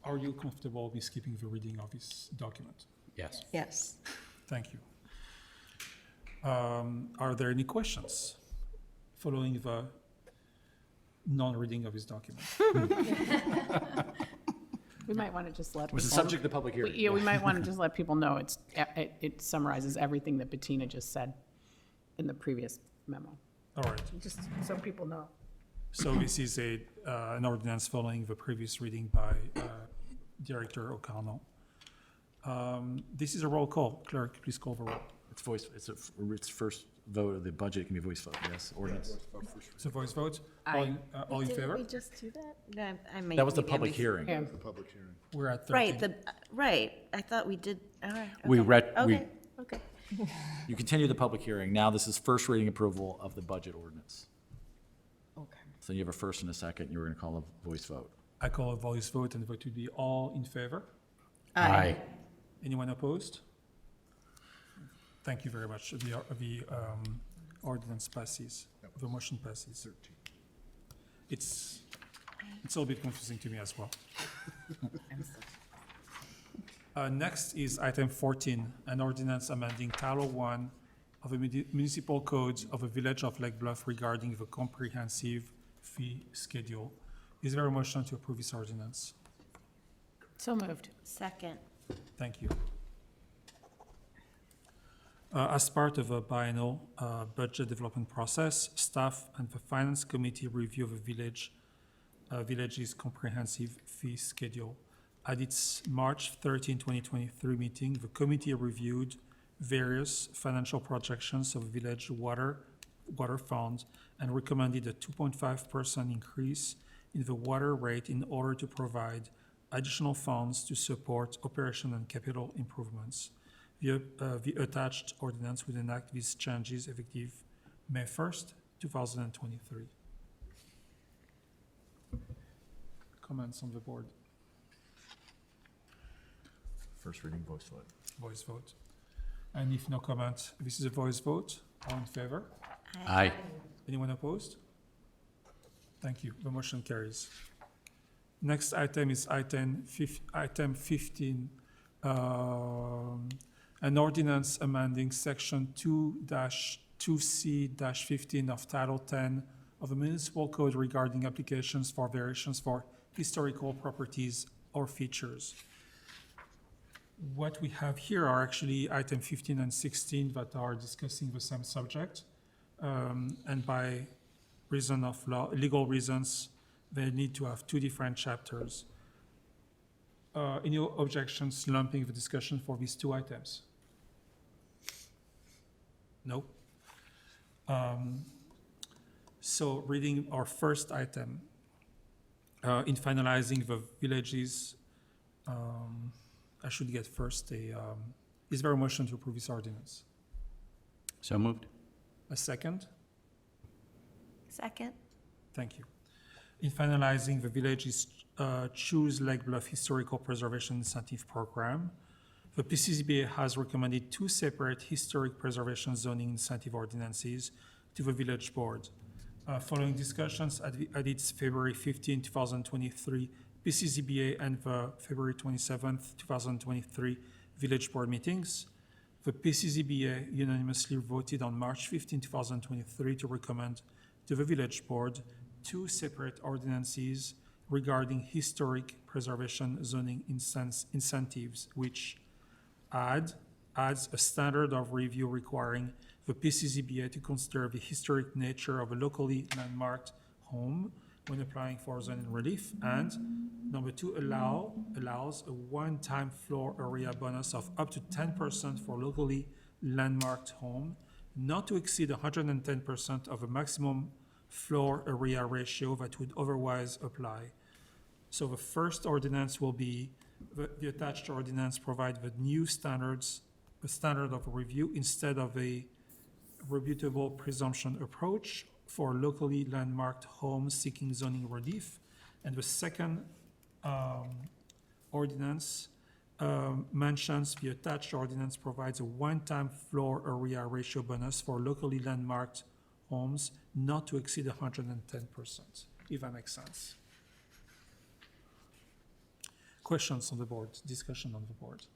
Are you comfortable with skipping the reading of this document? Yes. Yes. Thank you. Are there any questions following the non-reading of this document? We might want to just let. Was the people- subject of the public hearing? Yeah, we might want to just let people know it summarizes everything that Bettina just said in the previous memo, All right, just so people know. so this is an ordinance following the previous reading by Director O'Connell. This is a roll call. Clerk, please call the roll. It's voice, it's first vote of the budget, it can be a voice vote, yes, ordinance. It's a voice vote. All in favor? Didn't we just do that? No, I may. That was the maybe I public mis- hearing. Yeah. We're at 13. Right, right. I thought we did, all right. We okay, read, Okay, okay. you continue the public hearing. Now this is first reading approval of the budget ordinance. Okay. So you have a first and a second, you were gonna call a voice vote. I call a voice vote, and the vote would be all in favor. Aye. Anyone opposed? Thank you very much. The ordinance passes, the motion passes. It's a little bit confusing to me as well. Next is item 14, an ordinance amending Title 1 of the municipal codes of the Village of Lake Bluff regarding the comprehensive fee schedule. Is there a motion to approve this ordinance? So moved. Second. Thank you. As part of a biennial budget development process, staff and the Finance Committee review the village's comprehensive fee schedule. At its March 13, 2023 meeting, the committee reviewed various financial projections of village water fund and recommended a 2.5% increase in the water rate in order to provide additional funds to support operation and capital improvements. The attached ordinance would enact these changes effective May 1st, 2023. comments on the board? First reading, voice vote. Voice vote. And if no comments, this is a voice vote. All in favor? Aye. Anyone opposed? Thank you. The motion carries. Next item is item 15, an ordinance amending section 2-2C-15 of Title 10 of the Municipal Code regarding applications for variations for historical properties or features. What we have here are actually item 15 and 16 that are discussing the same subject. And by reason of legal reasons, they need to have two different chapters. Any objections lumping the discussion for these two items? No? So reading our first item, in finalizing the villages, I should get first is there a motion to approve this ordinance? So moved. A second? Second? Thank you. In finalizing the village's Choose Lake Bluff Historical Preservation Incentive Program, the PCCBA has recommended two separate historic preservation zoning incentive ordinances to the village board. Following discussions at its February 15, 2023 PCCBA and the February 27th, 2023 village board meetings, the PCCBA unanimously voted on March 15, 2023 to recommend to the village board two separate ordinances regarding historic preservation zoning incentives, which adds a standard of review requiring the PCCBA to consider the historic nature of a locally landmarked home when applying for zoning relief, and number two, allows a one-time floor area bonus of up to 10% for locally landmarked home, not to exceed 110% of a maximum floor area ratio that would otherwise apply. So the first ordinance will be, the attached ordinance provide the new standards, a standard of review instead of a rebutable presumption approach for locally landmarked homes seeking zoning relief. And the second ordinance mentions the attached ordinance provides a one-time floor area ratio bonus for locally landmarked homes not to exceed 110%, if that makes sense. Questions on the board, discussion on the board?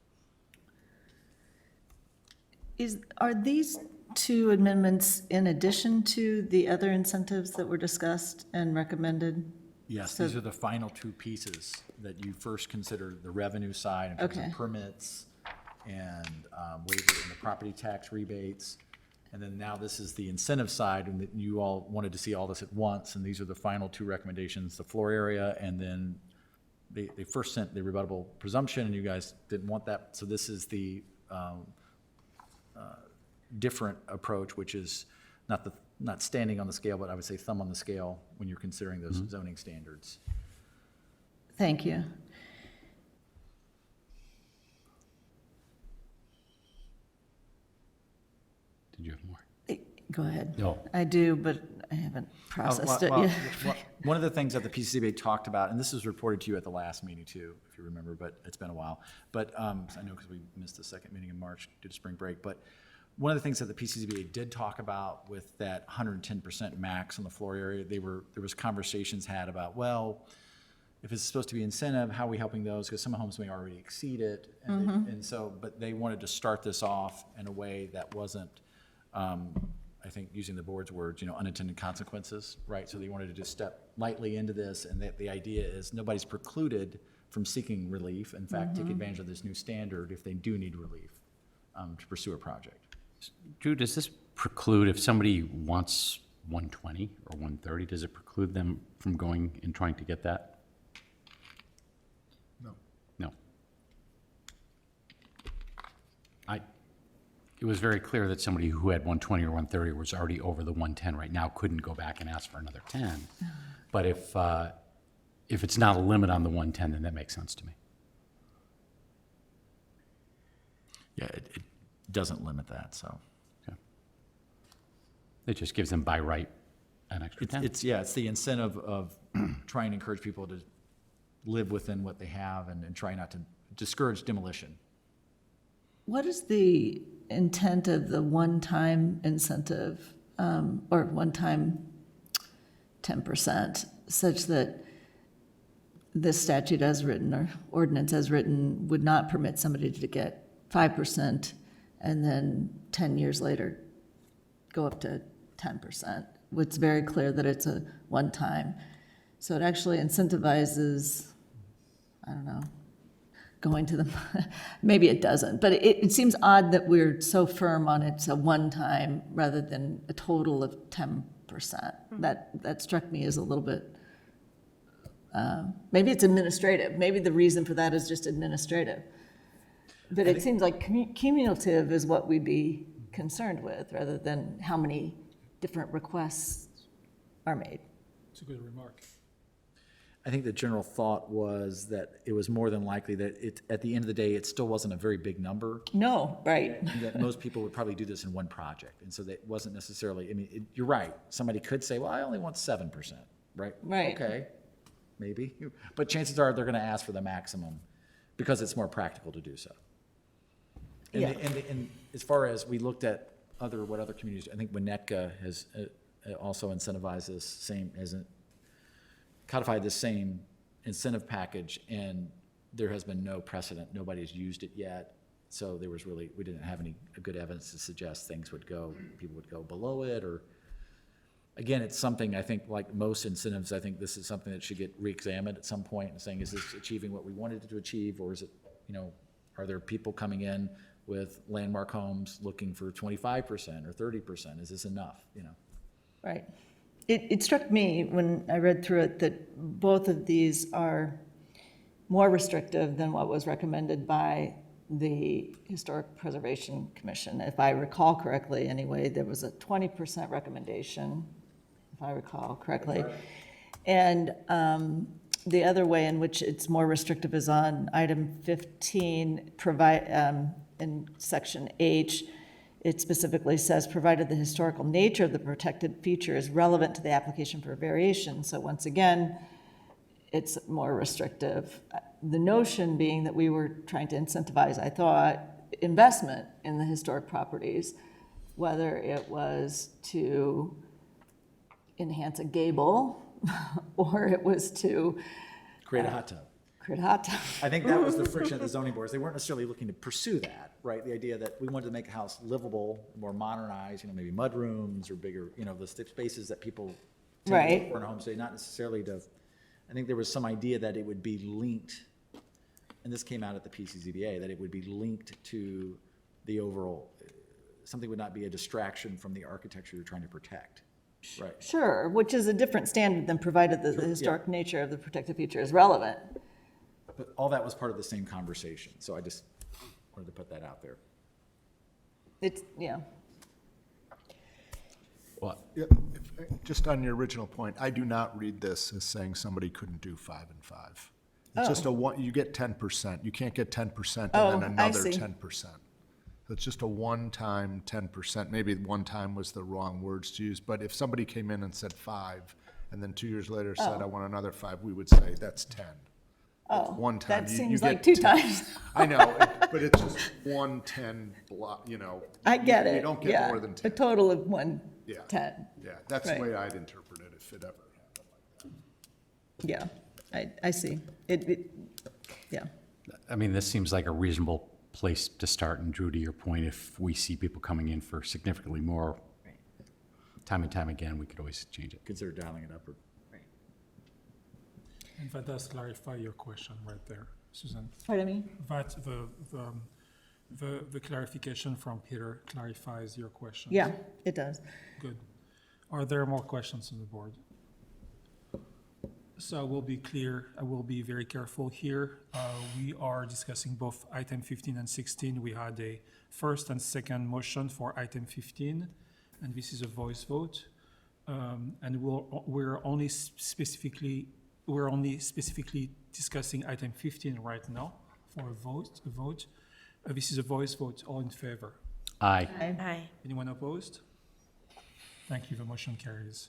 Are these two amendments in addition to the other incentives that were discussed and recommended? Yes, So- these are the final two pieces that you first consider the revenue side in terms Okay. of permits and waivers and the property tax rebates. And then now this is the incentive side, and that you all wanted to see all this at once, and these are the final two recommendations, the floor area, and then they first sent the rebuttable presumption, and you guys didn't want that. So this is the different approach, which is not standing on the scale, but I would say thumb on the scale when you're considering those zoning standards. Thank you. Did you have more? Go ahead. No. I do, but I haven't processed it yet. One of the things that the PCCBA talked about, and this was reported to you at the last meeting too, if you remember, but it's been a while. But I know because we missed the second meeting in March due to spring break. But one of the things that the PCCBA did talk about with that 110% max on the floor area, there was conversations had about, well, if it's supposed to be incentive, how are we helping those? Because some homes may already exceed it. And so, but they wanted to start this off in a way that wasn't, I think, using the board's words, unintended consequences, right? So they wanted to just step lightly into this, and the idea is nobody's precluded from seeking relief. In fact, take advantage of this new standard if they do need relief to pursue a project. Drew, does this preclude, if somebody wants 120 or 130, does it preclude them from going and trying to get that? No. It was very clear that somebody who had 120 or 130 was already over the 110 right now couldn't go back and ask for another 10. But if it's not a limit on the 110, then that makes sense to me. Yeah, it doesn't limit that, so. Okay. It just gives them by right an extra 10. It's the incentive of trying to encourage people to live within what they have and try not to discourage demolition. What is the intent of the one-time incentive, or one-time 10%, such that this statute as written or ordinance as written would not permit somebody to get 5% and then 10 years later go up to 10%? It's very clear that it's a one-time. So it actually incentivizes, I don't know, going to the, maybe it doesn't, but it seems odd that we're so firm on it's a one-time rather than a total of 10%. That struck me as a little bit, maybe it's administrative. Maybe the reason for that is just administrative. But it seems like cumulative is what we'd be concerned with rather than how many different requests are made. It's a good remark. I think the general thought was that it was more than likely that it, at the end of the day, it still wasn't a very big number. No, right. And that most people would probably do this in one project. And so that wasn't necessarily, I mean, you're right. Somebody could say, well, I only want 7%, right? Right. Okay, maybe. But chances are they're going to ask for the maximum because it's more practical to do so. And, Yeah. and as far as we looked at what other communities, I think Winnetka has also incentivized this same, codified the same incentive package, and there has been no precedent. Nobody's used it yet. So there was really, we didn't have any good evidence to suggest things would go, people would go below it, or, again, it's something, I think, like most incentives, I think this is something that should get reexamined at some point and saying, is this achieving what we wanted it to achieve, or is it, are there people coming in with landmark homes looking for 25% or 30%? Is this enough, Right. It struck me when I read through it that both of these are more restrictive than what was recommended by the Historic Preservation Commission. If I recall correctly, anyway, there was a 20% recommendation, if I recall correctly. And the other way in which it's more restrictive is on item 15, in section H. It specifically says, provided the historical nature of the protected feature is relevant to the application for a variation. So once again, it's more restrictive. The notion being that we were trying to incentivize, I thought, investment in the historic properties, whether it was to enhance a gable or it was to create a hot tub. create a hot tub. I think that was the friction at the zoning boards. They weren't necessarily looking to pursue that, right? The idea that we wanted to make a house livable, more modernized, maybe mud rooms or bigger, the spaces that people tend to Right. look for in a home, so not necessarily to, I think there was some idea that it would be linked, and this came out at the PCZBA, that it would be linked to the overall, something would not be a distraction from the architecture you're trying to protect, right? Sure, which is a different standard than provided that the historic nature of the protected feature is relevant. But all that was part of the same conversation, so I just wanted to put that out there. It's, yeah. Well, Yeah, just on your original point, I do not read this as saying somebody couldn't do 5 and 5. It's just you get 10%. You can't get 10% and then I another see. 10%. So it's just a one-time 10%. Maybe one time was the wrong words to use, but if somebody came in and said 5, and then 2 years later said, I want another 5, we would say, that's 10. Oh, One time. that You seems get like 2 10. times. I know, but it's just 1 10 block, I get it. You don't get yeah. more than A 10. total of 1, Yeah. 10. Yeah, that's Right. the way I'd interpret it if it ever happened like that. Yeah, I see. Yeah. I mean, this seems like a reasonable place to start, and Drew, to your point, if we see people coming in for significantly more, time and time again, we could always change it. Consider dialing it up or. And that does clarify your question right there, Susan. Pardon me? That the clarification from Peter clarifies your question. Yeah, it does. Good. Are there more questions on the board? So I will be clear, I will be very careful here. We are discussing both item 15 and 16. We had a first and second motion for item 15, and this is a voice vote. And we're only specifically discussing item 15 right now for a vote. This is a voice vote. All in favor? Aye. Aye. Anyone opposed? Thank you. The motion carries.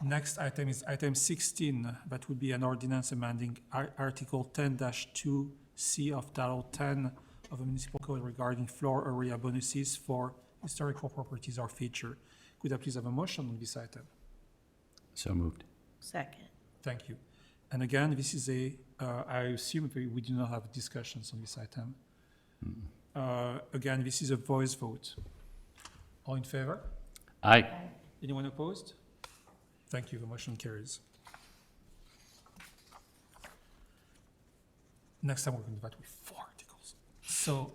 Next item is item 16. That would be an ordinance amending Article 10-2C of Title 10 of the Municipal Code regarding floor area bonuses for historical properties or feature. Could I please have a motion on this item? So moved. Second. Thank you. And again, this is I assume we do not have discussions on this item. Again, this is a voice vote. All in favor? Aye. Anyone opposed? Thank you, the motion carries. Next time we're going to vote with 4 articles. So,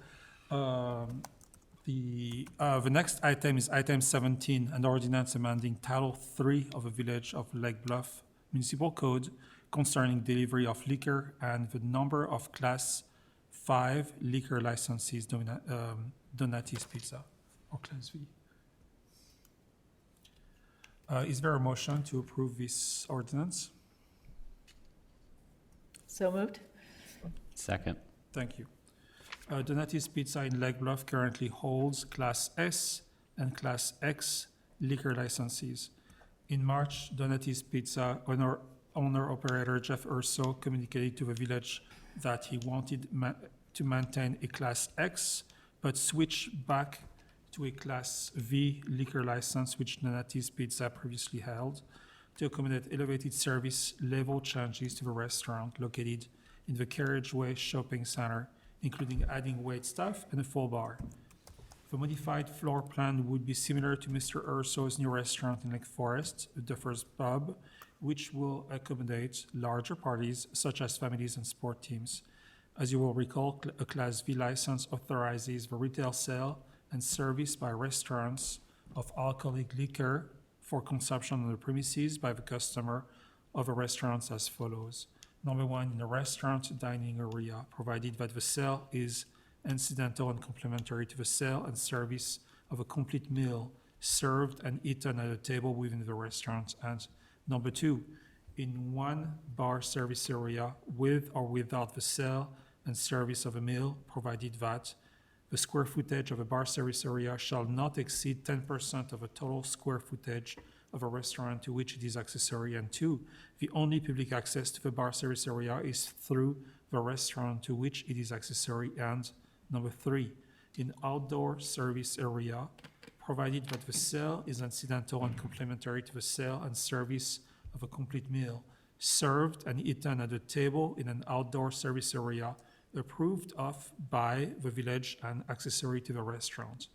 the next item is item 17, an ordinance amending Title 3 of the Village of Lake Bluff Municipal Code concerning delivery of liquor and the number of Class 5 liquor licenses, Donati's Pizza, or Class V. Is there a motion to approve this ordinance? So moved? Second. Thank you. Donati's Pizza in Lake Bluff currently holds Class S and Class X liquor licenses. In March, Donati's Pizza owner-operator Jeff Urso communicated to the village that he wanted to maintain a Class X, but switch back to a Class V liquor license, which Donati's Pizza previously held, to accommodate elevated service level changes to the restaurant located in the Carriageway Shopping Center, including adding wait staff and a full bar. The modified floor plan would be similar to Mr. Urso's new restaurant in Lake Forest, the First Pub, which will accommodate larger parties such as families and sport teams. As you will recall, a Class V license authorizes the retail sale and service by restaurants of alcoholic liquor for consumption on the premises by the customer of the restaurants as follows. Number 1, in a restaurant dining area, provided that the sale is incidental and complementary to the sale and service of a complete meal served and eaten at a table within the restaurant. And number 2, in one bar service area with or without the sale and service of a meal, provided that the square footage of a bar service area shall not exceed 10% of the total square footage of a restaurant to which it is accessory. And 2, the only public access to the bar service area is through the restaurant to which it is accessory. And number 3, in outdoor service area, provided that the sale is incidental and complementary to the sale and service of a complete meal, served and eaten at a table in an outdoor service area, approved of by the village and accessory to the restaurant.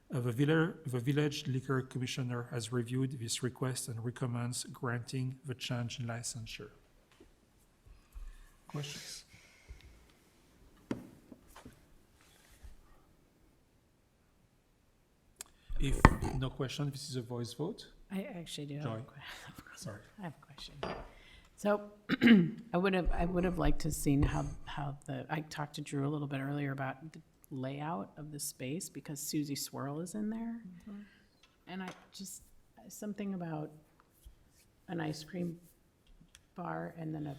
The village liquor commissioner has reviewed this request and recommends granting the change in licensure. Questions? If no question, this is a voice vote. I actually do have Joy. Sorry. I have a question. So I would have liked to seen how I talked to Drew a little bit earlier about the layout of the space because Susie Swirl is in there. And I just, something about an ice cream bar and then a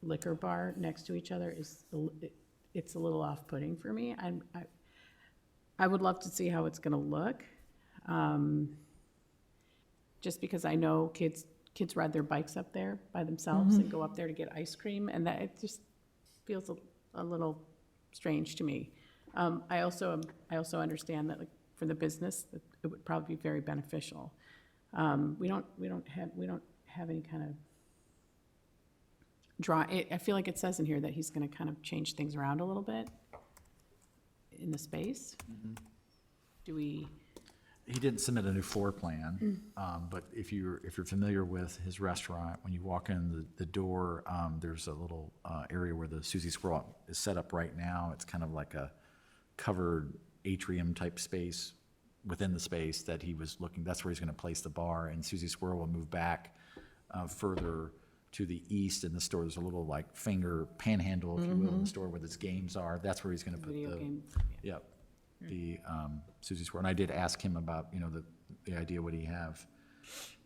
liquor bar next to each other it's a little off-putting for me. I would love to see how it's gonna look. Just because I know kids ride their bikes up there by themselves and go up there to get ice cream, and that it just feels a little strange to me. I also understand that, like, for the business, that it would probably be very beneficial. We don't have any kind of I feel like it says in here that he's going to kind of change things around a little bit in the space. Do we? He didn't submit a new floor plan, but if you're familiar with his restaurant, when you walk in the door, there's a little area where the Susie Squirrel is set up right now. It's kind of like a covered atrium type space within the space that he was looking. That's where he's going to place the bar, and Susie Squirrel will move back further to the east in the store. There's a little like finger panhandle, if you will, in the store where his games are. That's where he's going to put Video games, yeah. Yep. The Susie Squirrel. And I did ask him about, the idea, would he have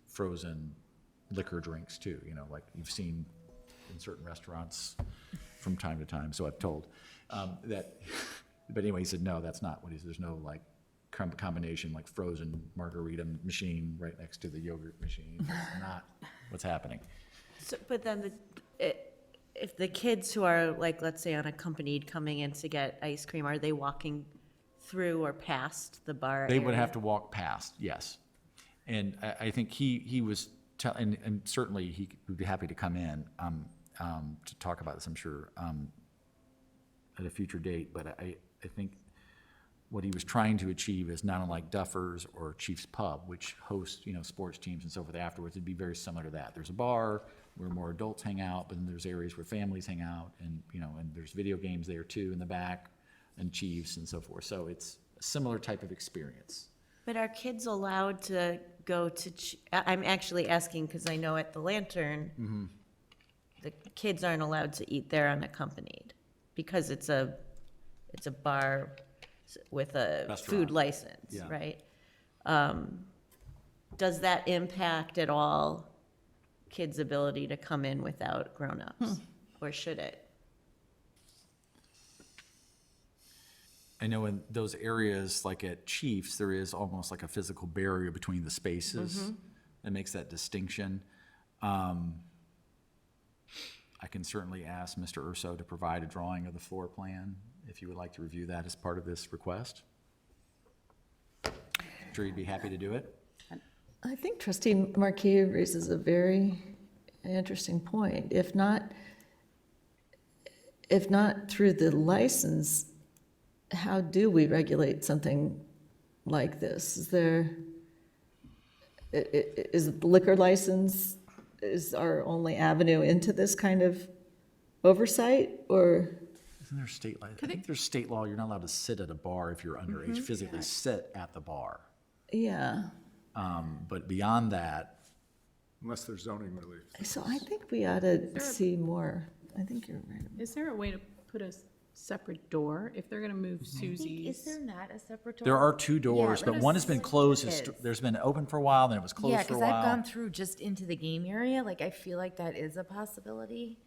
frozen liquor drinks too? Like you've seen in certain restaurants from time to time. So I've told that, but anyway, he said, no, that's not what he said. There's no like combination, like frozen margarita machine right next to the yogurt machine. That's not what's happening. So, but then if the kids who are, like, let's say unaccompanied coming in to get ice cream, are they walking through or past the bar They would area? have to walk past, yes. And I think he was, and certainly he would be happy to come in to talk about this, I'm sure, at a future date. But I think what he was trying to achieve is not unlike Duffers or Chiefs Pub, which hosts, sports teams and so forth afterwards. It'd be very similar to that. There's a bar where more adults hang out, but then there's areas where families hang out, and and there's video games there too in the back, and Chiefs and so forth. So it's a similar type of experience. But are kids allowed to go to, I'm actually asking because I know at the Lantern, the kids aren't allowed to eat there unaccompanied because it's a bar with a food Restaurant. license, Yeah. right? Does that impact at all kids' ability to come in without grown-ups? Or should it? I know in those areas, like at Chiefs, there is almost like a physical barrier between the spaces that makes that distinction. I can certainly ask Mr. Urso to provide a drawing of the floor plan, if you would like to review that as part of this request. I'm sure you'd be happy to do it. I think trustee Marquis raises a very interesting point. If not through the license, how do we regulate something like this? Is the liquor license is our only avenue into this kind of oversight, or? Isn't there state law? I think there's state law, you're not allowed to sit at a bar if you're underage, physically sit at the bar. Yeah, But beyond that, Unless there's zoning relief. so I think we ought to see more. I think you're right. Is there a way to put a separate door if they're gonna move Is Susie's? there not a separate door? there are two doors, Yeah, but let one us has been see closed, what it is. there's been open for a while, then it was Yeah, closed for a because I've gone while. through just into the game area, like, I feel like that is a possibility.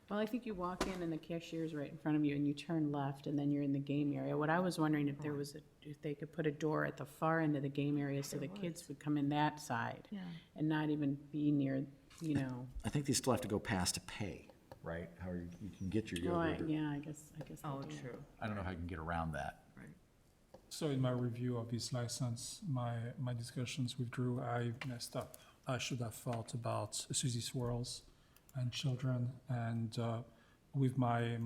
Well, I think you walk in and the cashier's right in front of you and you turn left and then you're in the game area. What I was wondering if there was if they could put a door at the far end of the game area so the kids would come in that side. Yeah. And not even be near, I think they still have to go past to pay, right? How you can get your oh, yogurt. yeah, I guess. Oh, they do. true. I don't know how you can get around that. So in my review of this license, my discussions with Drew, I messed up. I should have thought about Susie Swirls and children, and with my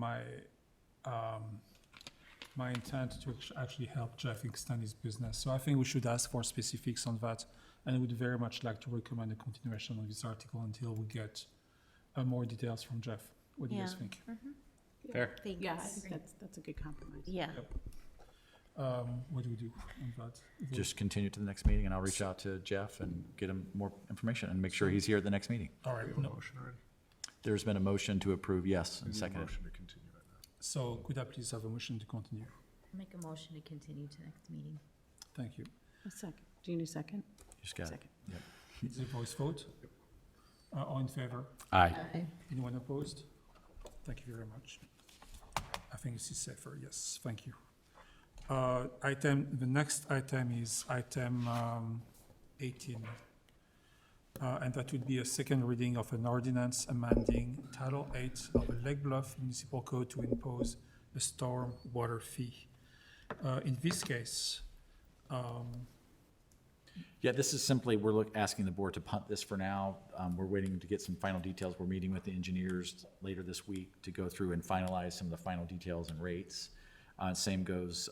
intent to actually help Jeff extend his business. So I think we should ask for specifics on that, and I would very much like to recommend a continuation of this article until we get more details from Jeff. What do you guys Yeah. think? Fair. Yeah, I think that's a good compromise. Yeah. What do we do on that? Just continue to the next meeting, and I'll reach out to Jeff and get him more information and make sure he's here at the next meeting. All right, no. Motion already? There's been a motion to approve, yes, and Need a seconded. motion to continue right now. So could I please have a motion to continue? Make a motion to continue to next meeting. Thank you. A second. Do you need a second? Just got it. Second. Yep. Is it voice vote? All in favor? Aye. Anyone opposed? Thank you very much. I think this is safer, yes, thank you. The next item is item 18. And that would be a second reading of an ordinance amending Title 8 of the Lake Bluff Municipal Code to impose a storm water fee. In this case, Yeah, this is simply, we're asking the board to punt this for now. We're waiting to get some final details. We're meeting with the engineers later this week to go through and finalize some of the final details and rates. Same goes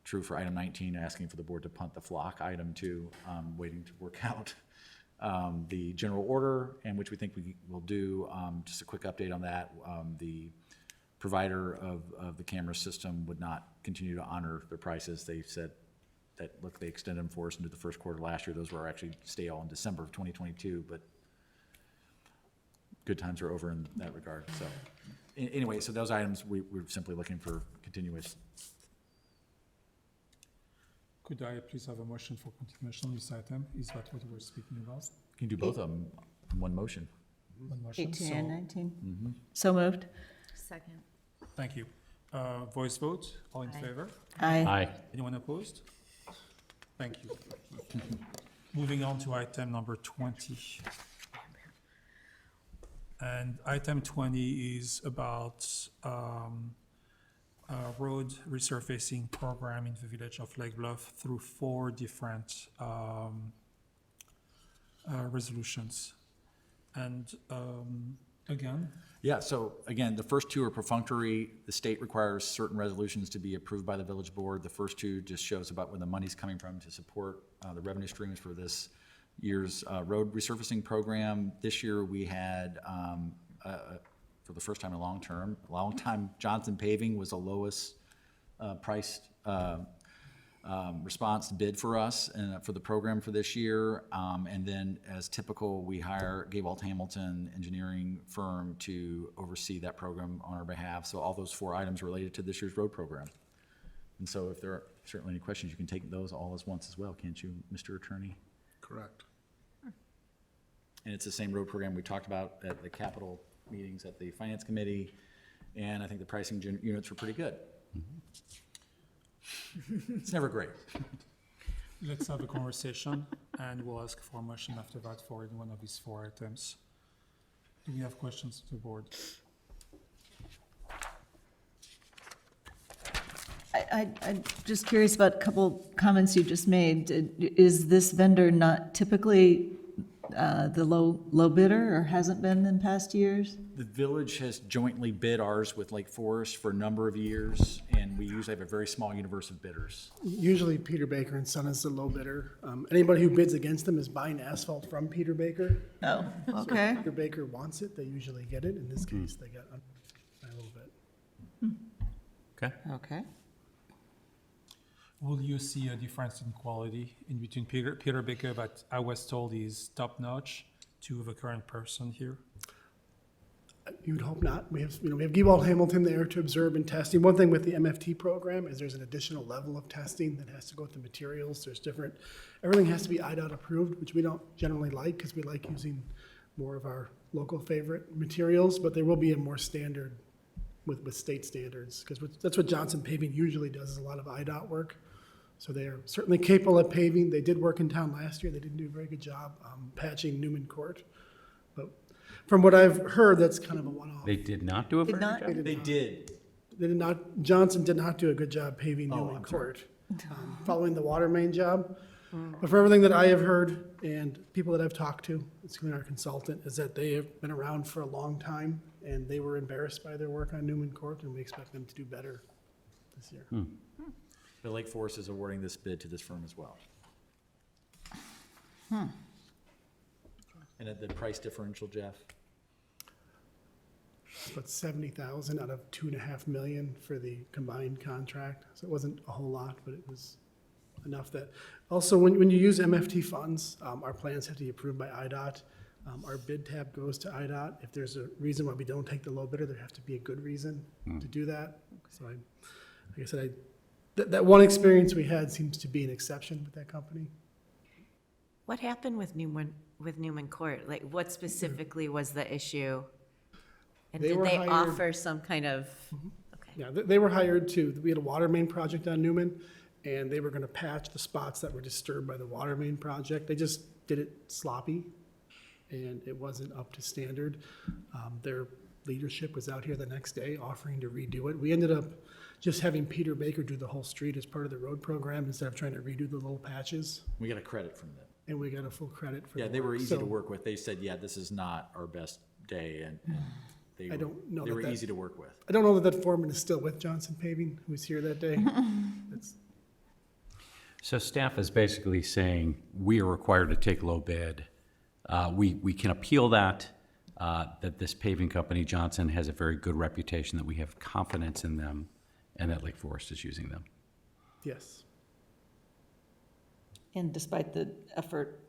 true for item 19, asking for the board to punt the flock item too, waiting to work out the general order, and which we think we will do. Just a quick update on that. The provider of the camera system would not continue to honor their prices. They said that, look, they extended them for us into the first quarter last year. Those were actually stale in December of 2022, but good times are over in that regard. So anyway, so those items, we're simply looking for continuous. could I please have a motion for continuation of this item? Is that what we're speaking about? You can do both of them in one motion. One motion? 18 and So, 19. So moved. Second. thank you. Voice vote, all in Aye. favor? Aye. Aye. Anyone opposed? Thank you. Moving on to item number 20. And item 20 is about a road resurfacing program in the village of Lake Bluff through 4 different resolutions. And again, Yeah, so again, the first 2 are perfunctory. The state requires certain resolutions to be approved by the village board. The first 2 just shows about where the money's coming from to support the revenue streams for this year's road resurfacing program. This year, we had, for the first time in a long time, Johnson Paving was the lowest priced response bid for us and for the program for this year. And then, as typical, we hire Gabalt Hamilton Engineering firm to oversee that program on our behalf. So all those 4 items related to this year's road program. And so if there are certainly any questions, you can take those all as once as well, can't you, Mr. Attorney? Correct. And it's the same road program we talked about at the capital meetings at the Finance Committee. And I think the pricing units were pretty good. It's never great. let's have a conversation, and we'll ask for a motion after that for one of these 4 items. Do we have questions to the board? I'm just curious about a couple comments you just made. Is this vendor not typically the low bidder, or hasn't been in past years? The village has jointly bid ours with Lake Forest for a number of years, and we usually have a very small universe of bidders. Usually Peter Baker and Son is the low bidder. Anybody who bids against them is buying asphalt from Peter Baker. Oh, So if okay. Peter Baker wants it, they usually get it. In this case, they got a little bit. Okay. Okay. Will you see a difference in quality in between Peter Baker, that I was told is top-notch, to the current person here? You would hope not. We have Gabalt Hamilton there to observe and testing. One thing with the MFT program is there's an additional level of testing that has to go with the materials. There's different, everything has to be IDOT approved, which we don't generally like because we like using more of our local favorite materials, but there will be a more standard with state standards, because that's what Johnson Paving usually does, is a lot of IDOT work. So they are certainly capable of paving. They did work in town last year. They didn't do a very good job patching Newman Court. But from what I've heard, that's kind of a one-off. They did not do a very good not? job? They did. They did not, Johnson did not do a good job paving Newman I'm sorry. Court, following the water main job. But for everything that I have heard and people that I've talked to, including our consultant, is that they have been around for a long time and they were embarrassed by their work on Newman Court, and we expect them to do better this year. The Lake Forest is awarding this bid to this firm as well. And at the price differential, Jeff? About 70,000 out of 2.5 million for the combined contract. So it wasn't a whole lot, but it was enough that, also, when you use MFT funds, our plans have to be approved by IDOT. Our bid tab goes to IDOT. If there's a reason why we don't take the low bidder, there has to be a good reason to do that. So like I said, that one experience we had seems to be an exception with that company. What happened with Newman Court? Like, what specifically was the issue? And They did were they hired- offer some kind of, okay. Yeah, they were hired we had a water main project on Newman, and they were gonna patch the spots that were disturbed by the water main project. They just did it sloppy, and it wasn't up to standard. Their leadership was out here the next day offering to redo it. We ended up just having Peter Baker do the whole street as part of the road program instead of trying to redo the little patches, We got a credit from them. and we got a full credit for the Yeah, they were work. easy to So work with. They said, yeah, this is not our best day, and they I were, don't know they were that easy to work with. I don't know that foreman is still with Johnson Paving, who was here that day. That's- So staff is basically saying, we are required to take low bid. We can appeal that this paving company, Johnson, has a very good reputation, that we have confidence in them, and that Lake Forest is using them. Yes. And despite the effort,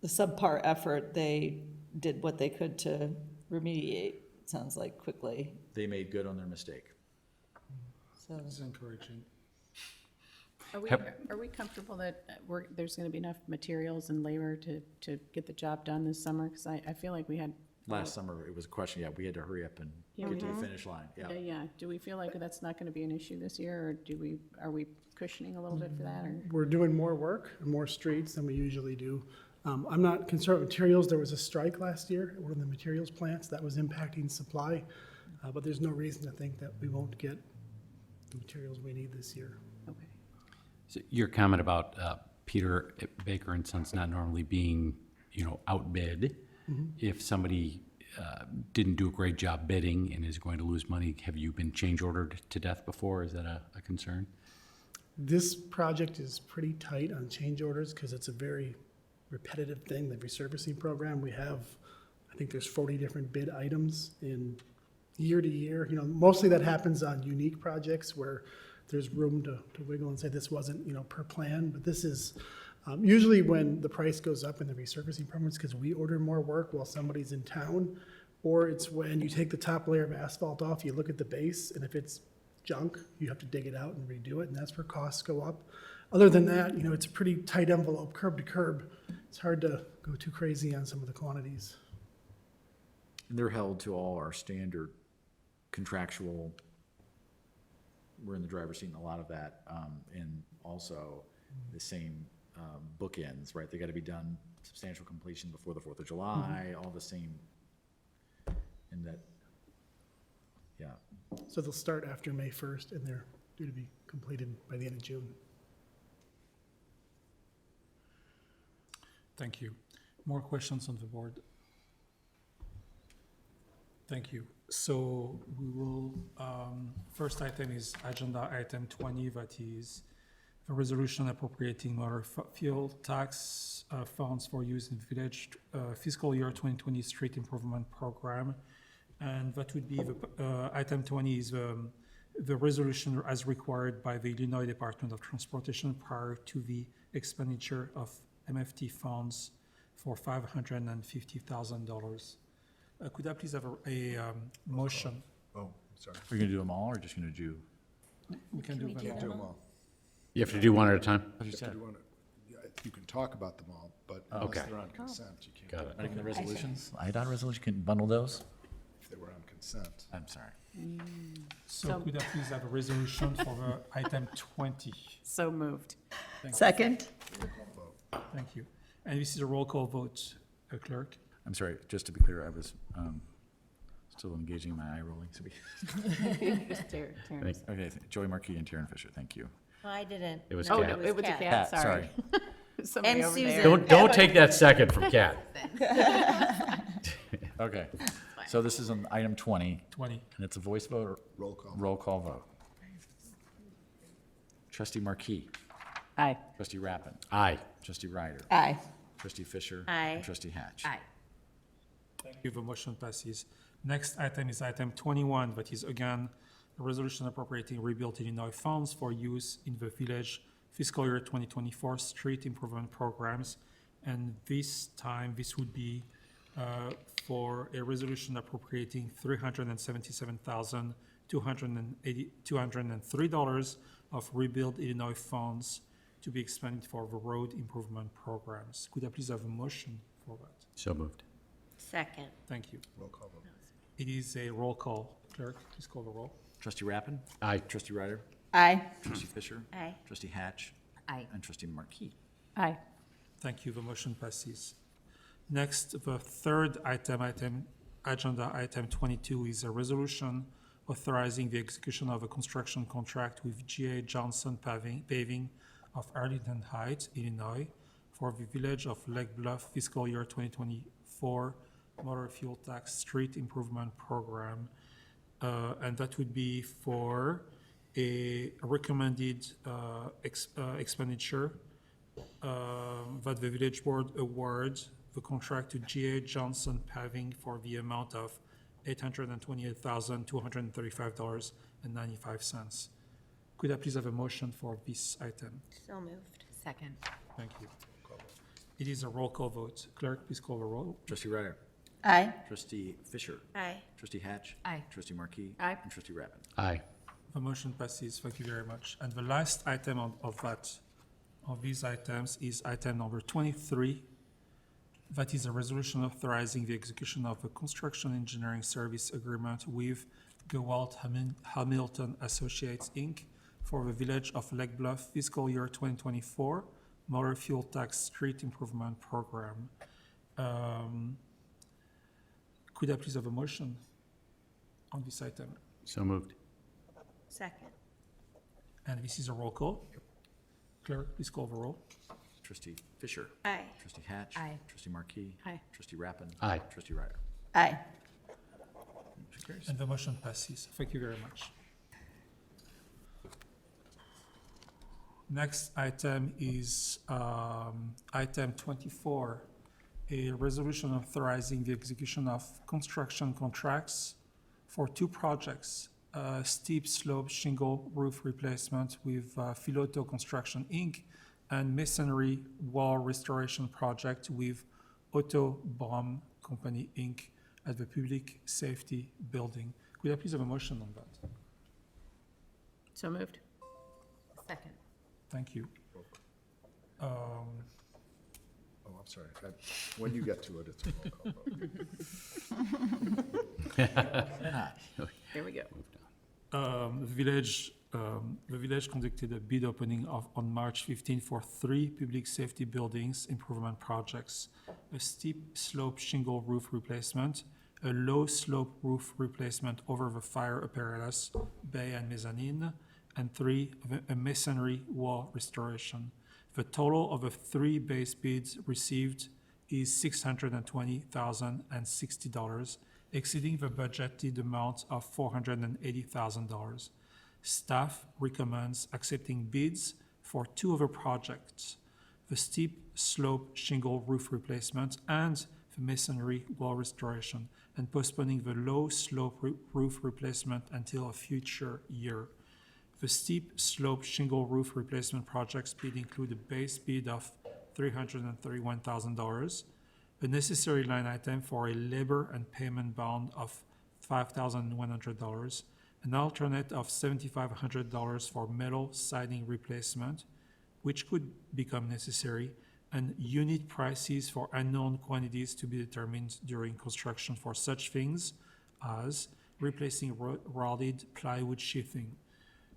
the subpar effort, they did what they could to remediate, it sounds like, quickly. They made good on their mistake. So, It's encouraging. Are we comfortable that there's gonna be enough materials and labor to get the job done this summer? Because I feel like we had Last summer, it was a question, yeah, we had to hurry up and Yeah, get to we the did. finish line, yeah. Yeah, do we feel like that's not gonna be an issue this year, or are we cushioning a little bit for that, or? We're doing more work and more streets than we usually do. I'm not concerned with materials. There was a strike last year at one of the materials plants that was impacting supply, but there's no reason to think that we won't get the materials we need this year. Okay. So your comment about Peter Baker and Sons not normally being, outbid, if somebody didn't do a great job bidding and is going to lose money, have you been change ordered to death before? Is that a concern? This project is pretty tight on change orders because it's a very repetitive thing, the resurfacing program. We have, I think there's 40 different bid items in year to year. Mostly that happens on unique projects where there's room to wiggle and say this wasn't, per plan, but this is usually when the price goes up in the resurfacing permits because we order more work while somebody's in town, or it's when you take the top layer of asphalt off, you look at the base, and if it's junk, you have to dig it out and redo it, and that's where costs go up. Other than that, it's a pretty tight envelope, curb to curb. It's hard to go too crazy on some of the quantities. And they're held to all our standard contractual, we're in the driver's seat in a lot of that, and also the same bookends, right? They got to be done substantial completion before the 4th of July, all the same, and that, yeah. So they'll start after May 1st, and they're due to be completed by the end of June. Thank you. More questions on the board? Thank you. So we will, first item is agenda item 20, that is a resolution appropriating motor fuel tax funds for use in village fiscal year 2020 street improvement program. And that would be item 20 is the resolution as required by the Illinois Department of Transportation prior to the expenditure of MFT funds for $550,000. Could I please have a motion? Oh, sorry. Are you gonna do them all, or just gonna do? We can do them all. Do them all. You have to do one at a time? You can talk about them all, but Okay. unless they're on consent, you can't. Got it. Like the resolutions, IDOT resolution, can bundle those? If they were on consent. I'm sorry. So could I please have a resolution for the item 20? So moved. Second? Thank you. And this is a roll call vote, clerk. I'm sorry, just to be clear, I was still engaging my eye rolling. So Just Terrence. okay, Joey Marquis and Taryn Fisher, thank you. I didn't. It was No, Kat. Oh, it was a Kat. cat, Kat, sorry. Somebody And over there. Susan. Don't take that second from Kat. Okay, so this is on item 20, 20. and it's a voice vote or Roll call. roll call vote. Trustee Marquis, Aye. Trustee Rappin, Aye. Trustee Ryder, Aye. Trustee Fisher. Aye. And Trustee Hatch. Aye. Thank you. The motion passes. Next item is item 21, that is again a resolution appropriating rebuilt Illinois funds for use in the village fiscal year 2024 street improvement programs. And this time, this would be for a resolution appropriating $377,203 of rebuilt Illinois funds to be expended for the road improvement programs. Could I please have a motion for that? So moved. Second. Thank you. Roll call vote. It is a roll call. Clerk, please call the roll. Trustee Rappin, Aye. Trustee Ryder, Aye. Trustee Fisher. Aye. Trustee Hatch, Aye. and Trustee Marquis. Aye. Thank you. The motion passes. Next, the third item, agenda item 22, is a resolution authorizing the execution of a construction contract with G.A. Johnson Paving of Arlington Heights, Illinois, for the Village of Lake Bluff fiscal year 2024 motor fuel tax street improvement program. And that would be for a recommended expenditure that the village board awards the contract to G.A. Johnson Paving for the amount of $828,235.95. Could I please have a motion for this item? So moved. Second. Thank you. It is a roll call vote. Clerk, please call the roll. Trustee Ryder, Aye. Trustee Fisher, Aye. Trustee Hatch. Aye. Trustee Marquis. Aye. And Trustee Rappin. Aye. The motion passes. Thank you very much. And the last item of these items is item number 23, That is a resolution authorizing the execution of a construction engineering service agreement with Gewalt Hamilton Associates, Inc. for the Village of Lake Bluff fiscal year 2024 motor fuel tax street improvement program. Could I please have a motion on this item? So moved. Second. And this is a roll call. Clerk, please call the roll. Trustee Fisher. Aye. Trustee Hatch. Aye. Trustee Markey. Aye. Trustee Rappin. Aye. Trustee Ryder. Aye. Motion carries. And the motion passes. Thank you very much. Next item is item 24, a resolution authorizing the execution of construction contracts for two projects, steep slope shingle roof replacement with Filoto Construction, Inc., and masonry wall restoration project with Otto Baum Company, Inc., at the Public Safety Building. Could I please have a motion on that? So moved. Second. Thank you. Oh, I'm sorry. When you get to it, it's a roll call vote. There we go. The village conducted a bid opening on March 15 for 3 public safety buildings improvement projects: a steep slope shingle roof replacement, a low slope roof replacement over the fire apparatus, bay and mezzanine, and 3, a masonry wall restoration. The total of the 3 base bids received is $620,060, exceeding the budgeted amount of $480,000. Staff recommends accepting bids for 2 other projects: the steep slope shingle roof replacement and the masonry wall restoration, and postponing the low slope roof replacement until a future year. The steep slope shingle roof replacement projects bid include a base bid of $331,000, a necessary line item for a labor and payment bond of $5,100, an alternate of $7,500 for metal siding replacement, which could become necessary, and unit prices for unknown quantities to be determined during construction for such things as replacing rotted plywood sheathing.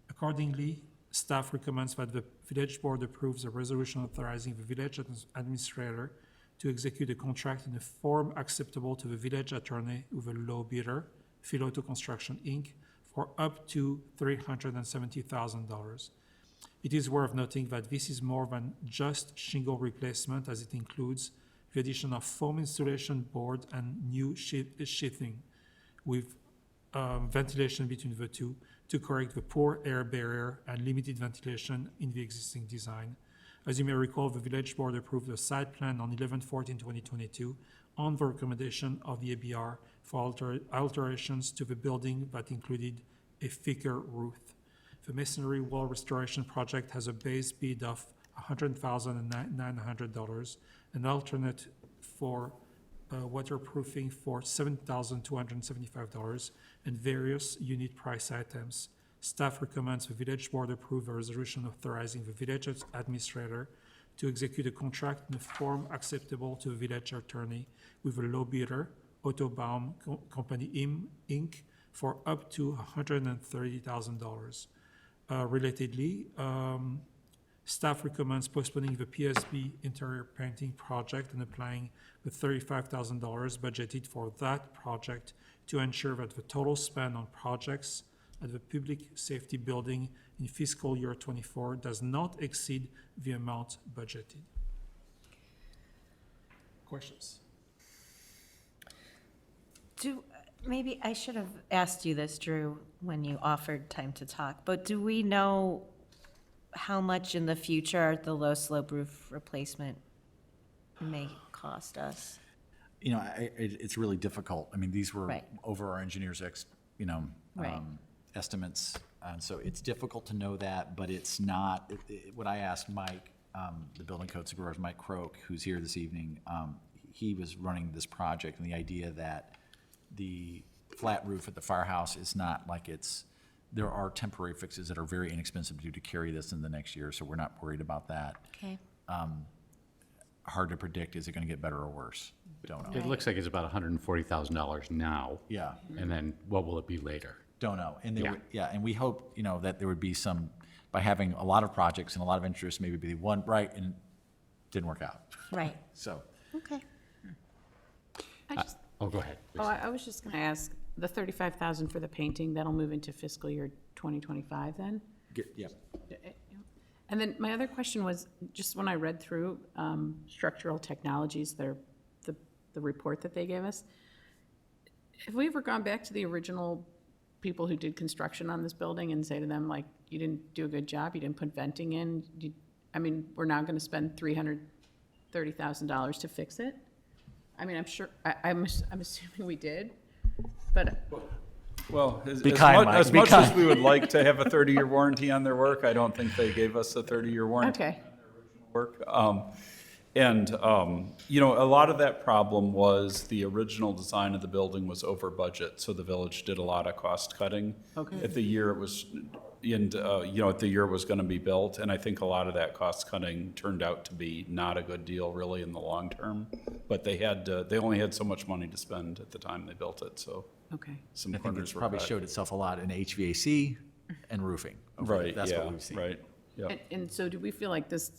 Accordingly, staff recommends that the village board approves a resolution authorizing the village administrator to execute a contract in a form acceptable to the village attorney with a low bidder, Filoto Construction, Inc., for up to $370,000. It is worth noting that this is more than just shingle replacement, as it includes the addition of foam insulation board and new sheathing with ventilation between the two to correct the poor air barrier and limited ventilation in the existing design. As you may recall, the village board approved a site plan on 11/14/2022 on the recommendation of the ABR for alterations to the building that included a thicker roof. The masonry wall restoration project has a base bid of $100,900, an alternate for waterproofing for $7,275, and various unit price items. Staff recommends the village board approve a resolution authorizing the village administrator to execute a contract in a form acceptable to the village attorney with a low bidder, Otto Baum Company, Inc., for up to $130,000. Relatedly, staff recommends postponing the PSB interior painting project and applying the $35,000 budgeted for that project to ensure that the total spend on projects at the Public Safety Building in fiscal year 24 does not exceed the amount budgeted. Questions? Maybe I should have asked you this, Drew, when you offered time to talk, but do we know how much in the future the low slope roof replacement may cost us? You know, it's really difficult. I mean, these were Right. over our engineers' Right. estimates. And so it's difficult to know that, but it's not, when I asked Mike, the building code supervisor, Mike Croak, who's here this evening, he was running this project, and the idea that the flat roof at the firehouse is not like there are temporary fixes that are very inexpensive to do to carry this in the next year, so we're not worried about that. Okay. hard to predict, is it gonna get better or worse? Don't know. It looks like it's about $140,000 now. Yeah, And then what will it be later? don't know. And there Yeah. would, yeah, and we hope, you know, that there would be some, by having a lot of projects and a lot of interest, maybe be one right and didn't work out. Right. So, Okay. I just, Oh, go ahead. oh, I was just gonna ask, the 35,000 for the painting, that'll move into fiscal year 2025 then? yeah. And then my other question was, just when I read through structural technologies, the report that they gave us, have we ever gone back to the original people who did construction on this building and say to them, like, you didn't do a good job, you didn't put venting in? I mean, we're now gonna spend $330,000 to fix it? I mean, I'm sure, I'm assuming we did, but, Well, Be kind, Mike, as be much as kind. we would like to have a 30-year warranty on their work, I don't think they gave us a 30-year warranty okay, work. You know, a lot of that problem was the original design of the building was over budget, so the village did a lot of cost cutting. Okay. At the year it was, and, you know, at the year it was gonna be built, and I think a lot of that cost cutting turned out to be not a good deal really in the long term. But they only had so much money to spend at the time they built it, so okay. some I think corners it's were probably cut. showed itself a lot in HVAC and roofing. Right, That's yeah, what we've seen. right, yeah. And so do we feel like this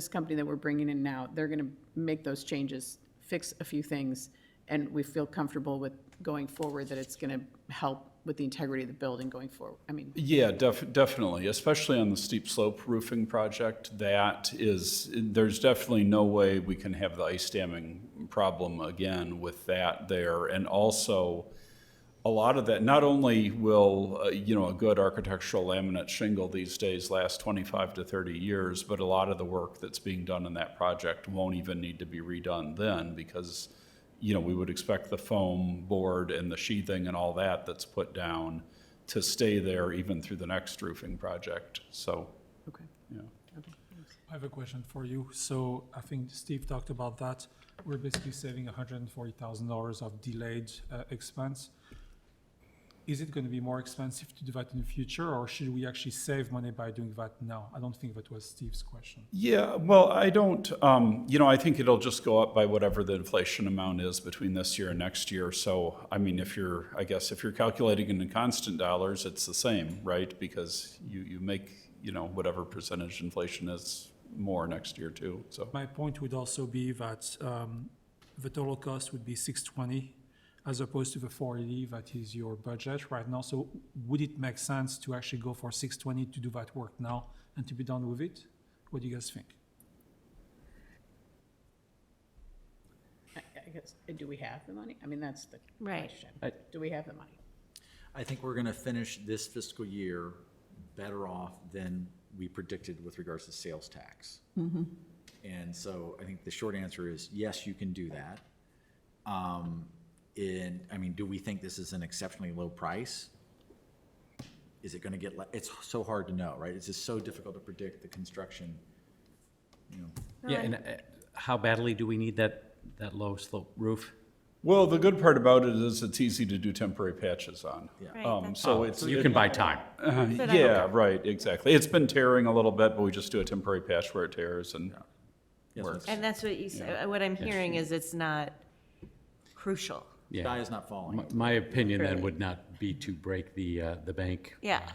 company that we're bringing in now, they're gonna make those changes, fix a few things, and we feel comfortable with going forward that it's gonna help with the integrity of the building going forward? I mean, Yeah, definitely, especially on the steep slope roofing project. There's definitely no way we can have the ice damming problem again with that there. And also, a lot of that, not only will, you know, a good architectural laminate shingle these days last 25 to 30 years, but a lot of the work that's being done in that project won't even need to be redone then, because you know, we would expect the foam board and the sheathing and all that that's put down to stay there even through the next roofing project, so, okay, yeah. okay, thanks. I have a question for you. So I think Steve talked about that. We're basically saving $140,000 of delayed expense. Is it going to be more expensive to do that in the future, or should we actually save money by doing that now? I don't think that was Steve's question. Yeah, well, I don't, you know, I think it'll just go up by whatever the inflation amount is between this year and next year. So, I mean, if you're calculating it in constant dollars, it's the same, right? Because you make, you know, whatever percentage inflation is more next year too, so. My point would also be that the total cost would be 620 as opposed to the 480 that is your budget right now. So would it make sense to actually go for 620 to do that work now and to be done with it? What do you guys think? I guess, do we have the money? I mean, that's the Right. question. Do we have the money? I think we're gonna finish this fiscal year better off than we predicted with regards to sales tax. And so I think the short answer is, yes, you can do that. I mean, do we think this is an exceptionally low price? Is it gonna get, it's so hard to know, right? It's just so difficult to predict the construction, you know. Yeah, and how badly do we need that low slope roof? Well, the good part about it is it's easy to do temporary patches on. Yeah. Right, that's- So it's. So you can buy time. Yeah, right, exactly. It's been tearing a little bit, but we just do a temporary patch where it tears and Yes, works. And that's what you said, what I'm hearing is it's not crucial. Yeah. Sky is not falling. My opinion then Really? would not be to break the bank. Yeah.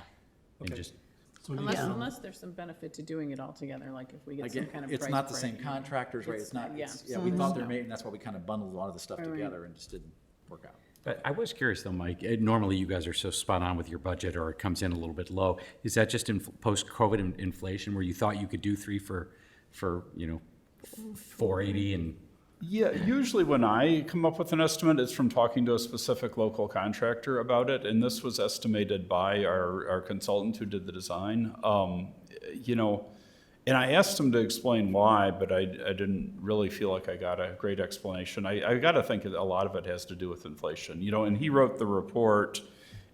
And just, So Unless there's some benefit to doing it all together, like if we get some Again, kind of it's price not the same break. contractors, right? It's not, yeah. yeah, we thought there may, and that's why we kind of bundled a lot of the stuff Right, right. together and just didn't work out. but I was curious though, Mike, normally you guys are so spot on with your budget or it comes in a little bit low. Is that just in post-COVID inflation where you thought you could do 3 for, you know, 480 and Yeah, usually when I come up with an estimate, it's from talking to a specific local contractor about it, and this was estimated by our consultant who did the design. You know, and I asked him to explain why, but I didn't really feel like I got a great explanation. I got to think a lot of it has to do with inflation, you know, and he wrote the report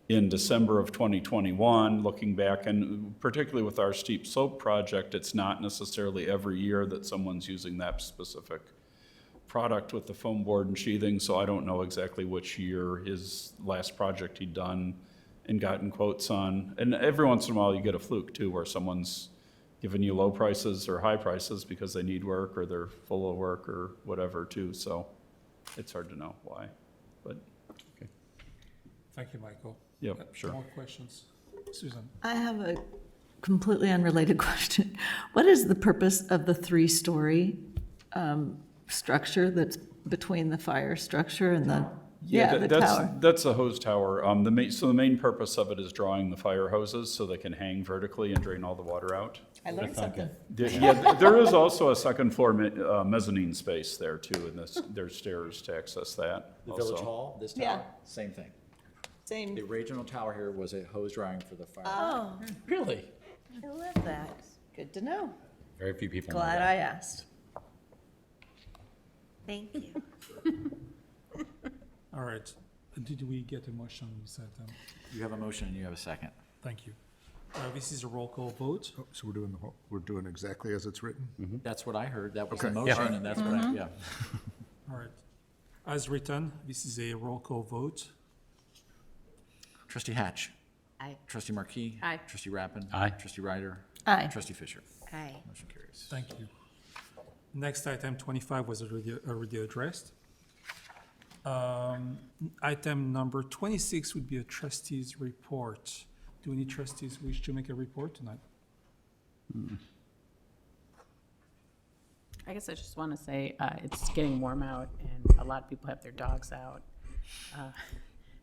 in December of 2021, looking back, and particularly with our steep slope project, it's not necessarily every year that someone's using that specific product with the foam board and sheathing, so I don't know exactly which year his last project he'd done and gotten quotes on. And every once in a while you get a fluke too, where someone's giving you low prices or high prices because they need work or they're full of work or whatever too, so it's hard to know why, but, okay. Thank you, Michael. Yep, Uh, sure. More questions? Susan? I have a completely unrelated question. What is the purpose of the three-story structure that's between the fire structure and the, the tower? That's a hose tower. So the main purpose of it is drawing the fire hoses so they can hang vertically and drain all the water out. I learned something. Yeah, there is also a second floor mezzanine space there too, and there's stairs to access that The also. village hall, this Yeah. tower, same thing. Same. The original tower here was a hose drying for the fire. Oh, Really? I love that. Good to know. Very few people know Glad that. I asked. Thank you. All right. Did we get a motion, Ms. Item? You have a motion and you have a second. Thank you. This is a roll call vote. Oh, so we're doing exactly as it's written? That's what I heard. That was the Okay. motion, and that's what I, yeah. All right. As written, this is a roll call vote. Trustee Hatch. Aye. Trustee Markey. Aye. Trustee Rappin. Aye. Trustee Ryder. Aye. Trustee Fisher. Aye. Motion carries. Thank you. Next item, 25, was already addressed. Item number 26 would be a trustee's report. Do any trustees wish to make a report tonight? I guess I just want to say, it's getting warm out and a lot of people have their dogs out.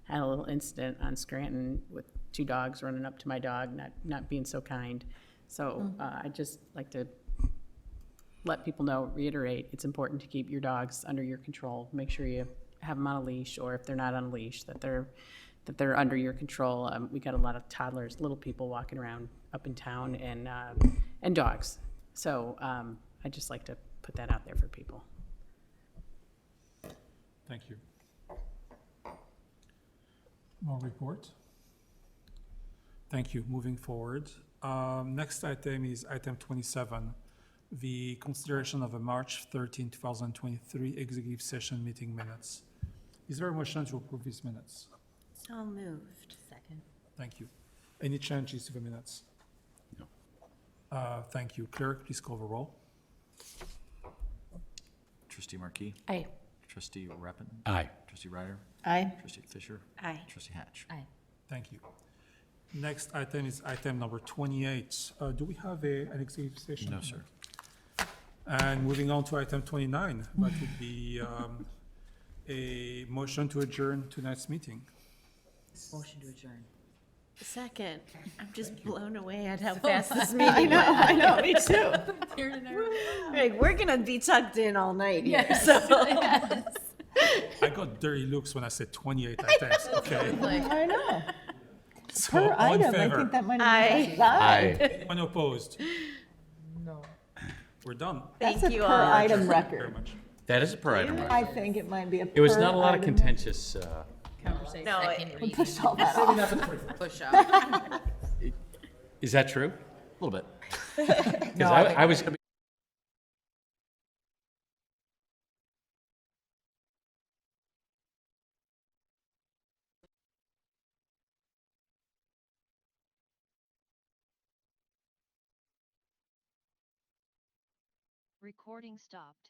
Had a little incident on Scranton with 2 dogs running up to my dog, not being so kind. So I'd just like to let people know, reiterate, it's important to keep your dogs under your control. Make sure you have them on a leash, or if they're not on a leash, that they're under your control. We got a lot of toddlers, little people walking around up in town, and dogs. So I'd just like to put that out there for people. Thank you. More report? Thank you. Moving forward. Next item is item 27, the consideration of a March 13, 2023 executive session meeting minutes. Is there a motion to approve these minutes? So moved. Second. Thank you. Any changes to the minutes? No. Thank you. Clerk, please call the roll. Trustee Markey. Aye. Trustee Rappin. Aye. Trustee Ryder. Aye. Trustee Fisher. Aye. Trustee Hatch. Aye. Thank you. Next item is item number 28. Do we have an executive session? No, sir. And moving on to item 29, that would be a motion to adjourn tonight's meeting. Motion to adjourn. Second. I'm just blown away at how fast this meeting went. I know, me too. Like, we're gonna be tucked in all night here, so. I got dirty looks when I said 28 items, okay? I know. So, Per all in item, I favor? think that might Aye. have been. Aye. Anyone opposed? No. We're done. That's Thank a you per all. item Very record. much. That is a per item. I think it might be a per It was not a lot of item. contentious, Conversation. No, We pushed all that off. Push off. is that true? A little bit. Because I was gonna be Recording stopped.